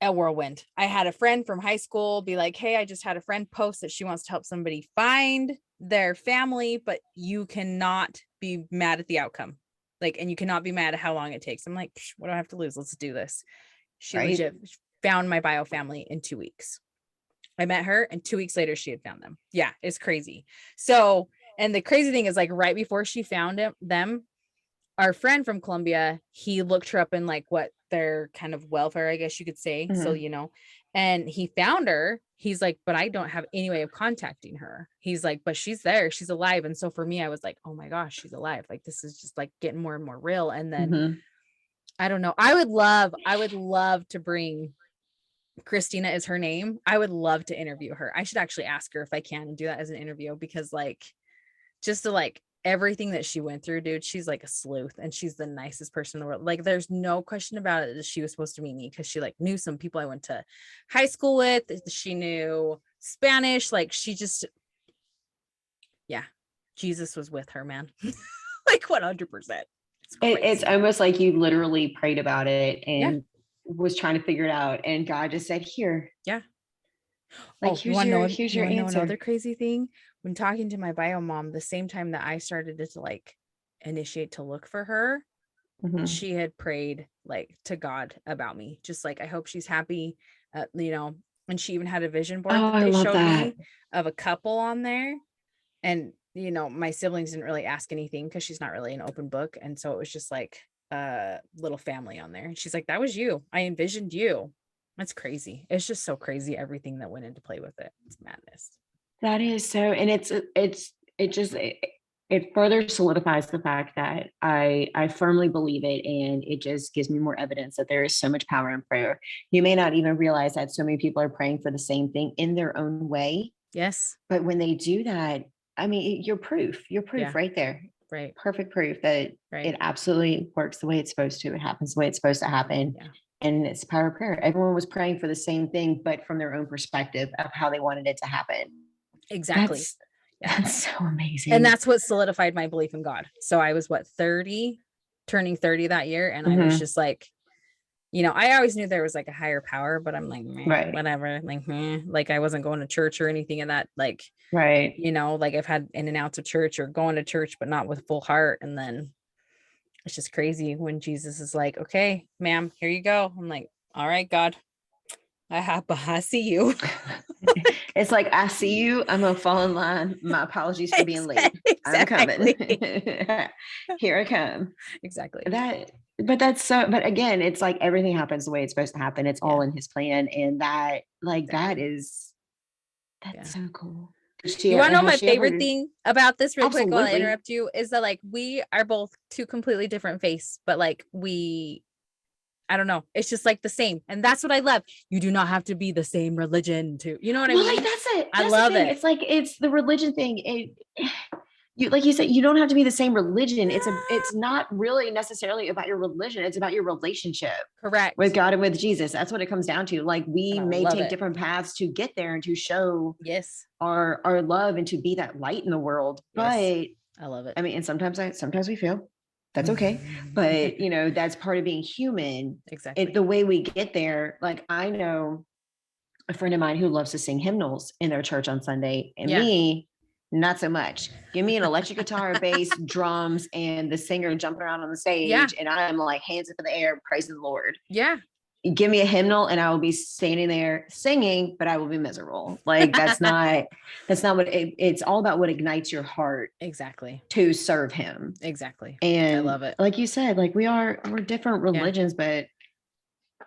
A whirlwind. I had a friend from high school be like, hey, I just had a friend post that she wants to help somebody find their family, but you cannot be mad at the outcome. Like, and you cannot be mad at how long it takes. I'm like, what do I have to lose? Let's do this. She legit found my bio family in 2 weeks. I met her, and 2 weeks later she had found them. Yeah, it's crazy. So, and the crazy thing is, like, right before she found them, our friend from Colombia, he looked her up in like what their kind of welfare, I guess you could say. So, and he found her. He's like, but I don't have any way of contacting her. He's like, but she's there. She's alive. And so for me, I was like, oh my gosh, she's alive. Like, this is just like getting more and more real. And then I don't know. I would love to bring, Christina is her name. I would love to interview her. I should actually ask her if I can and do that as an interview, because like, just to like, everything that she went through, dude, she's like a sleuth, and she's the nicest person in the world. Like, there's no question about it that she was supposed to meet me, because she like knew some people I went to high school with. She knew Spanish. Like, she just, Jesus was with her, man. Like 100%. It's almost like you literally prayed about it and was trying to figure it out, and God just said, here. Yeah. Like, here's your answer. Another crazy thing, when talking to my bio mom, the same time that I started to like initiate to look for her, she had prayed like to God about me. Just like, I hope she's happy, and she even had a vision board that they showed me of a couple on there. And, my siblings didn't really ask anything, because she's not really an open book. And so it was just like a little family on there. And she's like, that was you. I envisioned you. That's crazy. It's just so crazy, everything that went into play with it. It's madness. That is so, and it further solidifies the fact that I firmly believe it, and it just gives me more evidence that there is so much power in prayer. You may not even realize that so many people are praying for the same thing in their own way. Yes. But when they do that, I mean, you're proof right there. Right. Perfect proof that it absolutely works the way it's supposed to. It happens the way it's supposed to happen. Yeah. And it's the power of prayer. Everyone was praying for the same thing, but from their own perspective of how they wanted it to happen. Exactly. That's so amazing. And that's what solidified my belief in God. So I was 30, turning 30 that year. And I was just like, you know, I always knew there was like a higher power, but I'm like, whatever. Like I wasn't going to church or anything of that. Like, you know, like I've had in and outs of church or going to church, but not with full heart. And then it's just crazy when Jesus is like, okay, ma'am, here you go. I'm like, all right, God, I see you. It's like, I see you. I'm going to fall in line. My apologies for being late. I'm coming. Here I come. Exactly. But again, it's like everything happens the way it's supposed to happen. It's all in his plan. And that, like, that's so cool. You want to know my favorite thing about this real quick while I interrupt you is that like we are both two completely different faiths, but like I don't know, it's just like the same. And that's what I love. You do not have to be the same religion to, you know what I mean? Like that's it. I love it. It's like, it's the religion thing. Like you said, you don't have to be the same religion. It's not really necessarily about your religion. It's about your relationship. Correct. With God and with Jesus. That's what it comes down to. Like we may take different paths to get there and to show our love and to be that light in the world. But I love it. I mean, and sometimes we fail. That's okay. But you know, that's part of being human. Exactly. The way we get there, like I know a friend of mine who loves to sing hymnals in their church on Sunday, and me, not so much. Give me an electric guitar, bass, drums, and the singer jumping around on the stage, and I'm like hands up in the air, praising the Lord. Yeah. Give me a hymnal, and I will be standing there singing, but I will be miserable. Like that's not what it's all about. What ignites your heart exactly to serve Him. Exactly. And I love it. Like you said, like we're different religions, but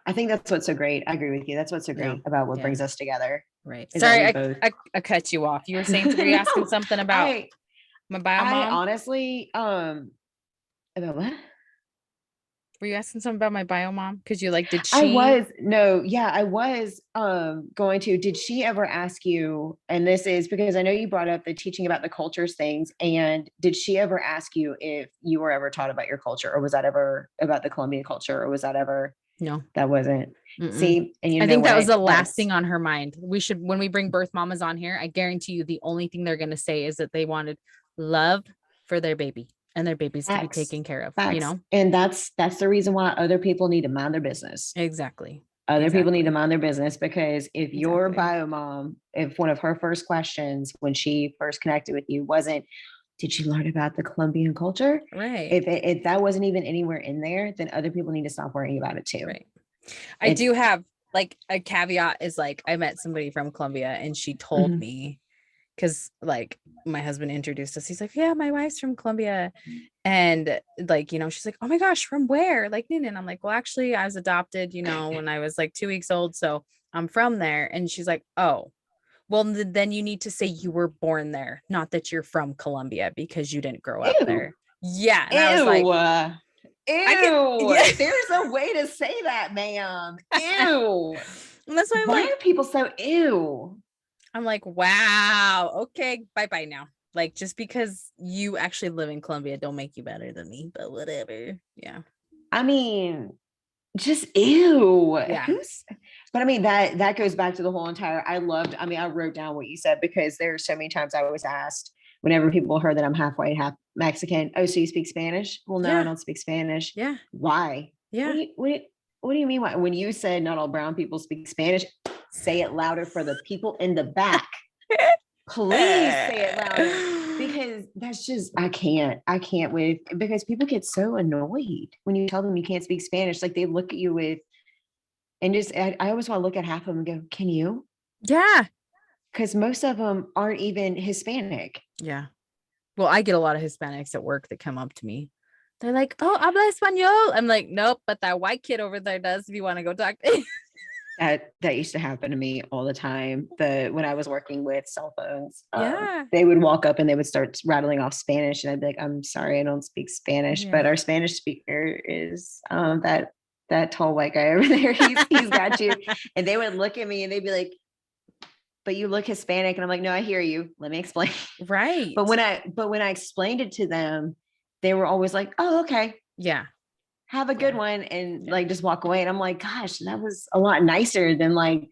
I think that's what's so great. I agree with you. That's what's so great about what brings us together. Right. Sorry, I cut you off. You were saying, were you asking something about my bio mom? I honestly, about what? Were you asking something about my bio mom? Because you like, did she? I was going to. Did she ever ask you? And this is because I know you brought up the teaching about the cultures things. And did she ever ask you if you were ever taught about your culture, or was that ever about the Colombian culture, or was that ever? No, that wasn't. See, and I think that was the last thing on her mind. We should, when we bring birth mamas on here, I guarantee you the only thing they're going to say is that they wanted love for their baby and their babies to be taken care of, you know? And that's the reason why other people need to mind their business. Exactly. Other people need to mind their business, because if your bio mom, if one of her first questions when she first connected with you wasn't, did you learn about the Colombian culture? Right. If that wasn't even anywhere in there, then other people need to stop worrying about it too. Right. I do have like a caveat is like, I met somebody from Colombia and she told me, because like my husband introduced us, he's like, yeah, my wife's from Colombia. And like, you know, she's like, oh my gosh, from where? Like, and I'm like, well, actually I was adopted, you know, when I was like 2 weeks old. So I'm from there. And she's like, oh, well, then you need to say you were born there, not that you're from Colombia because you didn't grow up there. Yeah. And I was like, ew. There's a way to say that, ma'am. Ew. And that's why why are people so ew? I'm like, wow. Okay. Bye now. Like, just because you actually live in Colombia don't make you better than me, but whatever. Yeah. I mean, just ew. Yeah. But I mean, that goes back to the whole entire, I wrote down what you said, because there are so many times I was asked whenever people heard that I'm half white, half Mexican, oh, so you speak Spanish? Well, no, I don't speak Spanish. Yeah. Why? Yeah. What do you mean? Why? When you said not all brown people speak Spanish, say it louder for the people in the back. Please say it louder, because that's just, I can't because people get so annoyed when you tell them you can't speak Spanish. Like they look at you with, and just, I always want to look at half of them and go, can you? Yeah. Because most of them aren't even Hispanic. Yeah. Well, I get a lot of Hispanics at work that come up to me. They're like, oh, habla español. I'm like, nope, but that white kid over there does, if you want to go talk to That used to happen to me all the time. When I was working with cell phones, yeah, they would walk up and they would start rattling off Spanish, and I'd be like, "I'm sorry, I don't speak Spanish." But our Spanish speaker is that tall white guy over there. He's got you. And they would look at me and they'd be like, "But you look Hispanic," and I'm like, "No, I hear you. Let me explain." Right. But when I explained it to them, they were always like, oh, okay, Yeah. have a good one, and like just walk away. And I'm like, gosh, that was a lot nicer than like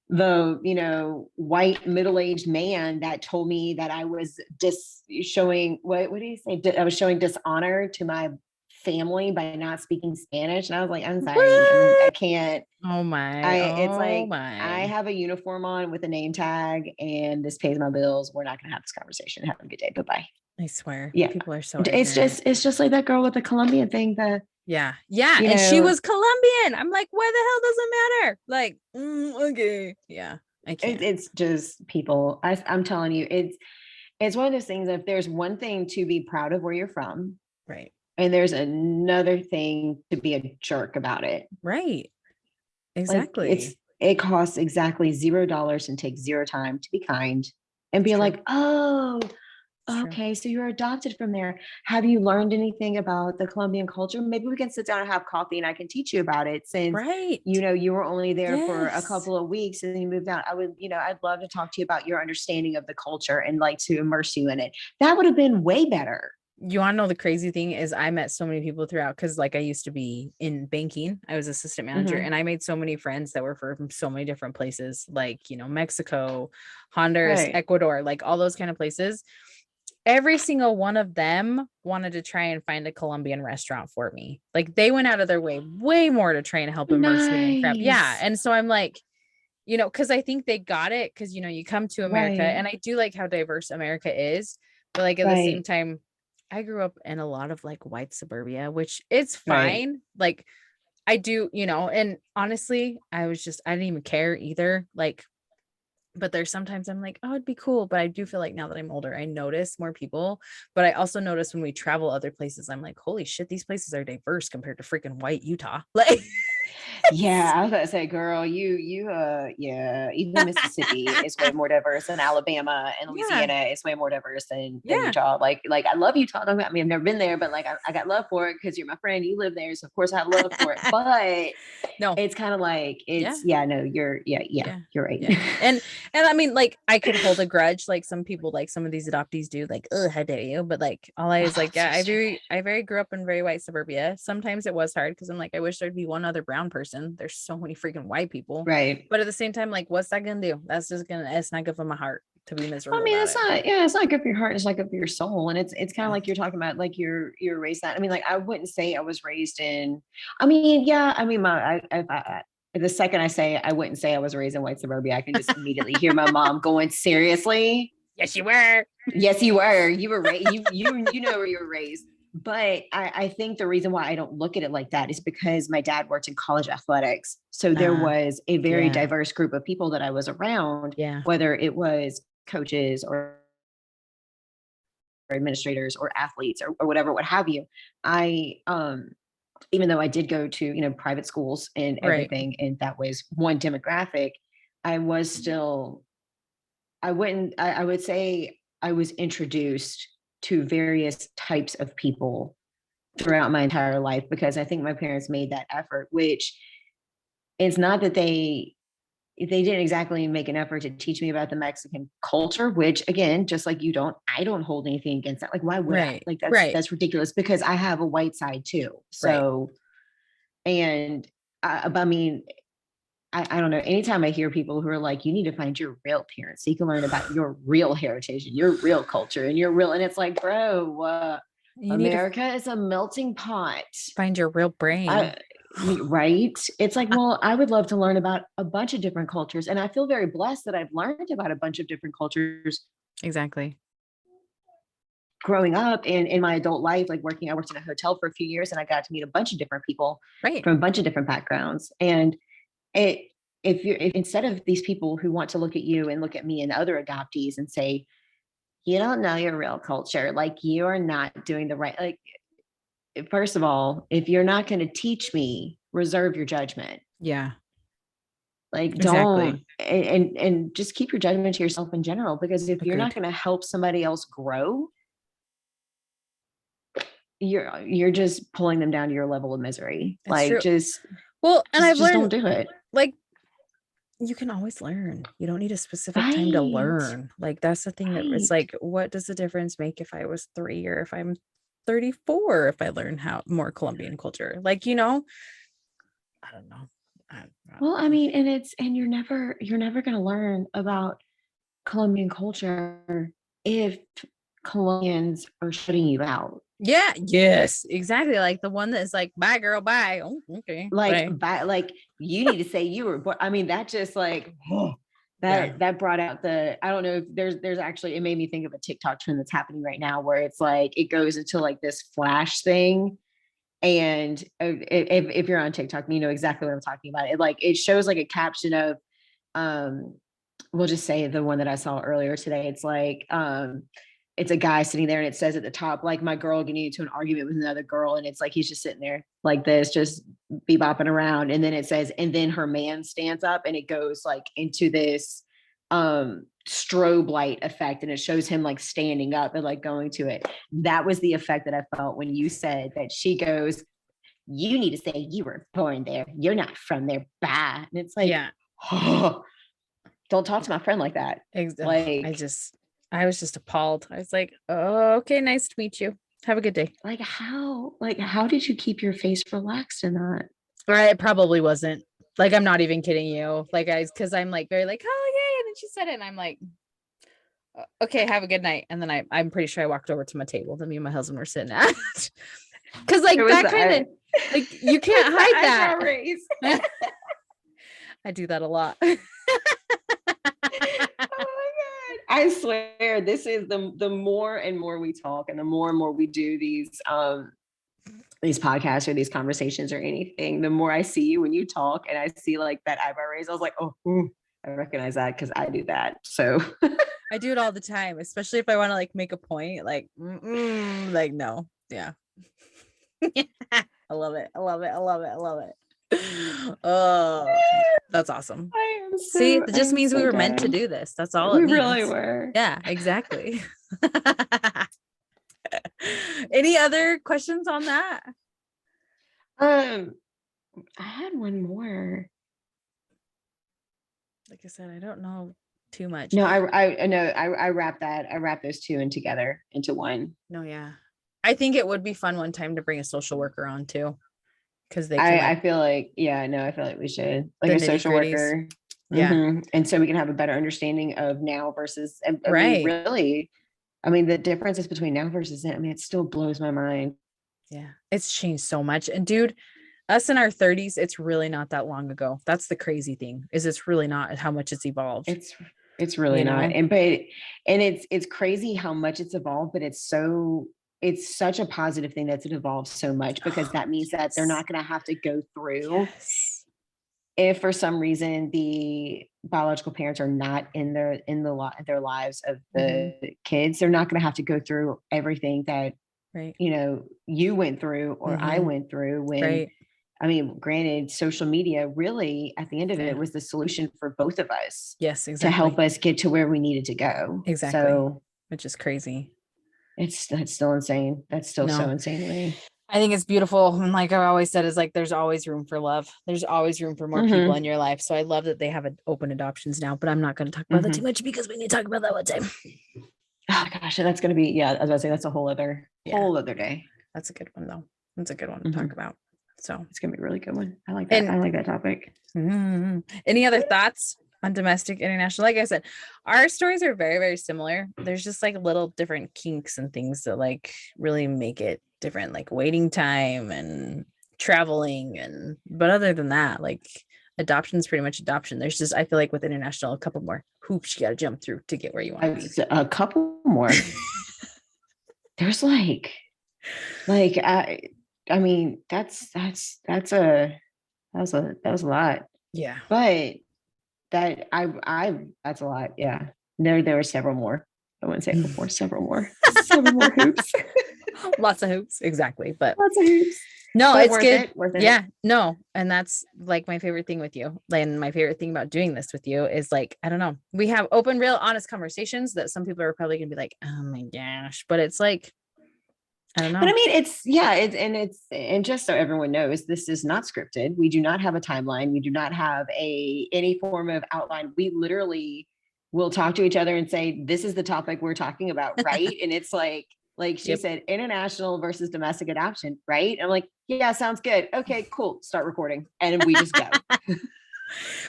the, you know, white middle-aged man that told me that I was showing, what do you say? I was showing dishonor to my family by not speaking Spanish. And I was like, I'm sorry. I mean, I can't. Oh my. It's Oh like, my. I have a uniform on with a name tag and this pays my bills. We're not going to have this conversation. Have a good day. Bye-bye. I swear. Yeah. People are so It's ignorant. just like that girl with the Colombian thing that. Yeah. Yeah. You And she know, was Colombian. I'm like, why the hell does it matter? Like, okay. Yeah. I can't. it's just people. I'm telling you, it's one of those things. If there's one thing to be proud of where you're from, Right. and there's another thing to be a jerk about it. Right. Like Exactly. it costs exactly $0 and takes zero time to be kind and be True. like, oh, It's true. okay, so you're adopted from there. Have you learned anything about the Colombian culture? Maybe we can sit down and have coffee and I can teach you about it, since Right. you know you were only there for a Yes. couple of weeks and then you moved out. I would, you know, I'd love to talk to you about your understanding of the culture and like to immerse you in it. That would have been way better. You want to know the crazy thing is I met so many people throughout, because like I used to be in banking. I was assistant manager, and I made so many friends that were from so many different places, like, you know, Mexico, Honduras, Right. Ecuador, like all those kind of places. Every single one of them wanted to try and find a Colombian restaurant for me. Like they went out of their way more to try and help immerse me in crap. Yeah. Nice. And so I'm like, you know, because I think they got it, because, you know, you come to America, Right. and I do like how diverse America is, but like at the same Right. time, I grew up in a lot of like white suburbia, which it's Right. fine. Like I do, you know, and honestly, I didn't even care either. Like, but there's sometimes I'm like, oh, it'd be cool. But I do feel like now that I'm older, I notice more people. But I also notice when we travel other places, I'm like, holy shit, these places are diverse compared to freaking white Utah. Like, Yeah, I was about to say, girl, yeah, even Mississippi is way more diverse than Alabama, and yeah, Louisiana is way more diverse than yeah, Utah. Like I love Utah. I mean, I've never been there, but like I got love for it because you're my friend. You live there, so of course I have love for it. But no, it's kind of like yeah. no, Yeah. you're right. Yeah. And I mean, like, I could hold a grudge, like some people, like some of these adoptees do, like, oh, how dare you? But like all I is Oh, like, so yeah, stupid. I very grew up in very white suburbia. Sometimes it was hard because I'm like, I wish there'd be one other brown person. There's so many freaking white people. Right. But at the same time, like, what's that gonna do? It's not good for my heart to be I miserable mean, about it's it. not, yeah, it's not good for your heart. It's not good for your soul. And it's kind of Yeah. like you're talking about, like you're raised that. I mean, like I wouldn't say I was raised in, I mean, yeah, I mean, the second I say I wouldn't say I was raised in white suburbia, I can just immediately hear my mom going, seriously? Yes, you were. Yes, you were. You were raised, you know where you were raised. But I think the reason why I don't look at it like that is because my dad worked in college athletics. So there was a very Yeah. diverse group of people that I was around, Yeah. whether it was coaches or administrators or athletes or whatever, what have you. I even though I did go to, you know, private schools and Right. everything, and that was one demographic, I was still, I would say I was introduced to various types of people throughout my entire life, because I think my parents made that effort, which it's not that they didn't exactly make an effort to teach me about the Mexican culture, which again, just like you don't, I don't hold anything against that. Like, why would I? Right. Like, Right. that's ridiculous because I have a white side too. Right. So, and but I mean, I don't know. Anytime I hear people who are like, you need to find your real parents so you can learn about your real heritage and your real culture and your real, and it's like, bro, You need to America is a melting pot. find your real brain. I, right? It's like, well, I would love to learn about a bunch of different cultures. And I feel very blessed that I've learned about a bunch of different cultures Exactly. growing up and in my adult life, like working, I worked in a hotel for a few years and I got to meet a bunch of different people Right. from a bunch of different backgrounds. And it, if instead of these people who want to look at you and look at me and other adoptees and say, you don't know your real culture, like you are not doing the right, like, first of all, if you're not going to teach me, reserve your judgment. Yeah. Like don't, Exactly. and just keep your judgment to yourself in general, because if you're not Agreed. going to help somebody else grow, you're just pulling them down to your level of misery. It's Like true. Well, and I've just don't learned, do it. like, you can always learn. You don't need a specific time to Right. learn. Like that's the thing that it's Right. like, what does the difference make if I was 3 or if I'm 34 if I learn how more Colombian culture. Like, you know, I don't know. Well, I mean, and you're never going to learn about Colombian culture if Colombians are shutting you out. Yeah, yes, exactly. Like the one that's like, bye girl, bye. Oh, okay. Like you need to say you were born. I mean, that just like that brought out I don't know if there's actually, it made me think of a TikTok trend that's happening right now where it's like it goes into like this flash thing. And if you're on TikTok, you know exactly what I'm talking about. It shows like a caption of we'll just say the one that I saw earlier today. It's like it's a guy sitting there and it says at the top, like, my girl getting into an argument with another girl. And it's like, he's just sitting there like this, just bebopping around. And then it says, and then her man stands up, and it goes like into this strobe light effect. And it shows him like standing up and like going to it. That was the effect that I felt when you said that. She goes, you need to say you were born there. You're not from there. Bye. And it's like, yeah. Oh, don't talk to my friend like that. Like, I was just appalled. I was like, oh, okay, nice to meet you. Have a good day. Like how did you keep your face relaxed in that? Or it probably wasn't. Like, I'm not even kidding you. Like, because I'm like very like, oh yeah, and then she said it, and I'm like, okay, have a good night. And then I'm pretty sure I walked over to my table that me and my husband were sitting at. Because like that kind of like you can't hide that. I do that a lot. I swear, this is the more and more we talk and the more we do these podcasts or these conversations or anything, the more I see you when you talk and I see like that eyebrow raise. I was like, oh, I recognize that because I do that. So I do it all the time, especially if I want to like make a point. Like, like no, yeah. I love it. I love it. I love it. I love it. Oh, that's awesome. See, it just means we were meant to do this. That's all. We really were. Yeah, exactly. Any other questions on that? I had one more. Like I said, I don't know too much. No, I know. I wrap those two in together into one. No, yeah. I think it would be fun one time to bring a social worker on too. Because they can, I feel like, yeah, no, I feel like we should, like a social worker. Yeah. Mm-hmm. And so we can have a better understanding of now versus, right. Really, I mean, the differences between now versus then, I mean, it still blows my mind. Yeah. It's changed so much. And dude, us in our 30s, it's really not that long ago. That's the crazy thing, is it's really not how much it's evolved. It's really not. And it's crazy how much it's evolved, but it's such a positive thing that it evolved so much, because that means that they're not going to have to go through if for some reason the biological parents are not in their lives of the kids. They're not going to have to go through everything that you know you went through or I went through when I mean, granted, social media really at the end of it was the solution for both of us. Yes, exactly. To help us get to where we needed to go. Exactly. So, which is crazy. That's still insane. That's still so insane to me. I think it's beautiful. And like I always said, is like, there's always room for love. There's always room for more people in your life. So I love that they have open adoptions now, but I'm not going to talk about that too much because we need to talk about that one time. Oh gosh, that's going to be, I was about to say, that's a whole other day. That's a good one though. That's a good one to talk about. So it's going to be a really good one. I like that. I like that topic. Any other thoughts on domestic, international? Like I said, our stories are very, very similar. There's just like little different kinks and things that like really make it different, like waiting time and traveling. But other than that, like adoption is pretty much adoption. There's just, I feel like with international, a couple more hoops you got to jump through to get where you want to be. A couple more. There's I mean, that was a lot. Yeah. But that's a lot. Yeah. There were several more. I wouldn't say before, several more hoops. Lots of hoops. Exactly. But lots of hoops. No, but it's good. Worth it. Yeah, no. And that's like my favorite thing with you. And my favorite thing about doing this with you is like, I don't know, we have open, real, honest conversations that some people are probably gonna be like, oh my gosh, but it's like, I don't know. But I mean, and just so everyone knows, this is not scripted. We do not have a timeline. We do not have any form of outline. We literally will talk to each other and say, this is the topic we're talking about, right? And it's like, Like she said, international versus domestic adoption, right? I'm like, yeah, sounds good. Okay, cool. Start recording. And we just go.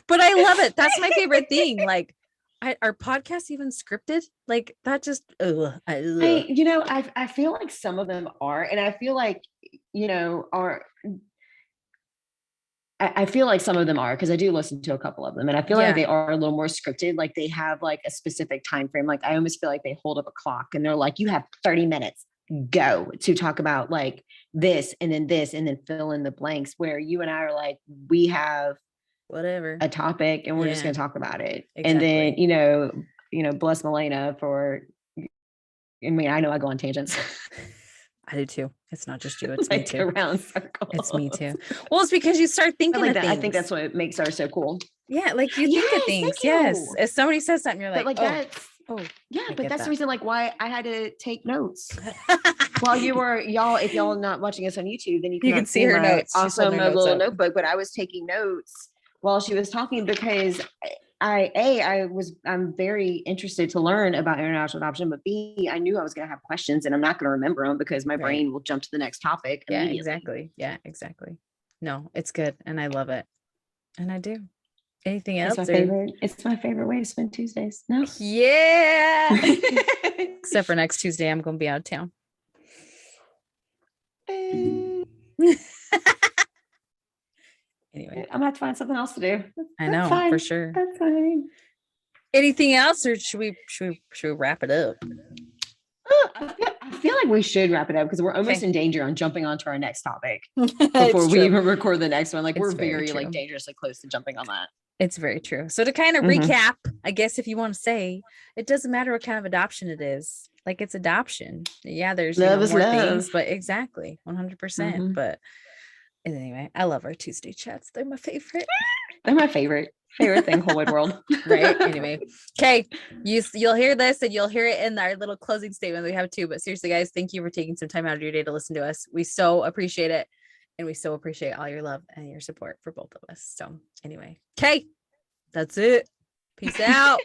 But I love it. That's my favorite thing. Like, are podcasts even scripted? Like that just, I feel like some of them are, and I feel like, I feel like some of them are, because I do listen to a couple of them, and I feel like they are a little more scripted. Like they have like a specific time frame. Like I almost feel like they hold up a clock and they're like, you have 30 minutes, go to talk about like this, and then fill in the blanks, where you and I are like, we have whatever a topic and we're just going to talk about it. Exactly. And then, bless Milena for, I mean, I know I go on tangents. I do too. It's not just you. It's like me too. Around circles. It's me too. Well, it's because you start thinking of things. I think that's what makes ours so cool. Yeah, like you think of things. Yes. If somebody says something, you're like, that's the reason like why I had to take notes. While y'all, if y'all not watching us on YouTube, then you can see her notes. Also, my little notebook, but I was taking notes while she was talking, because I'm very interested to learn about international adoption, but B, I knew I was going to have questions and I'm not going to remember them because my brain will jump to the next topic. Yeah, exactly. Yeah, exactly. No, it's good. And I love it. And I do. Anything else? It's my favorite way to spend Tuesdays. No. Yeah. Except for next Tuesday, I'm going to be out of town. Anyway, I'm gonna have to find something else to do. I know, fine. For sure. That's fine. Anything else, or should we wrap it up? I feel like we should wrap it up, because we're almost in danger on jumping onto our next topic before we even record the next one. Like we're very like dangerously close to jumping on that. It's very true. So to kind of recap, I guess if you want to say, it doesn't matter what kind of adoption it is. Like it's adoption. Yeah, there's more things, but exactly 100%. But anyway, I love our Tuesday chats. They're my favorite. They're my favorite thing, whole wide world. Right. Anyway, okay. You'll hear this and you'll hear it in our little closing statement. We have two, but seriously, guys, thank you for taking some time out of your day to listen to us. We so appreciate it. And we so appreciate all your love and your support for both of us. So anyway, okay, that's it. Peace out.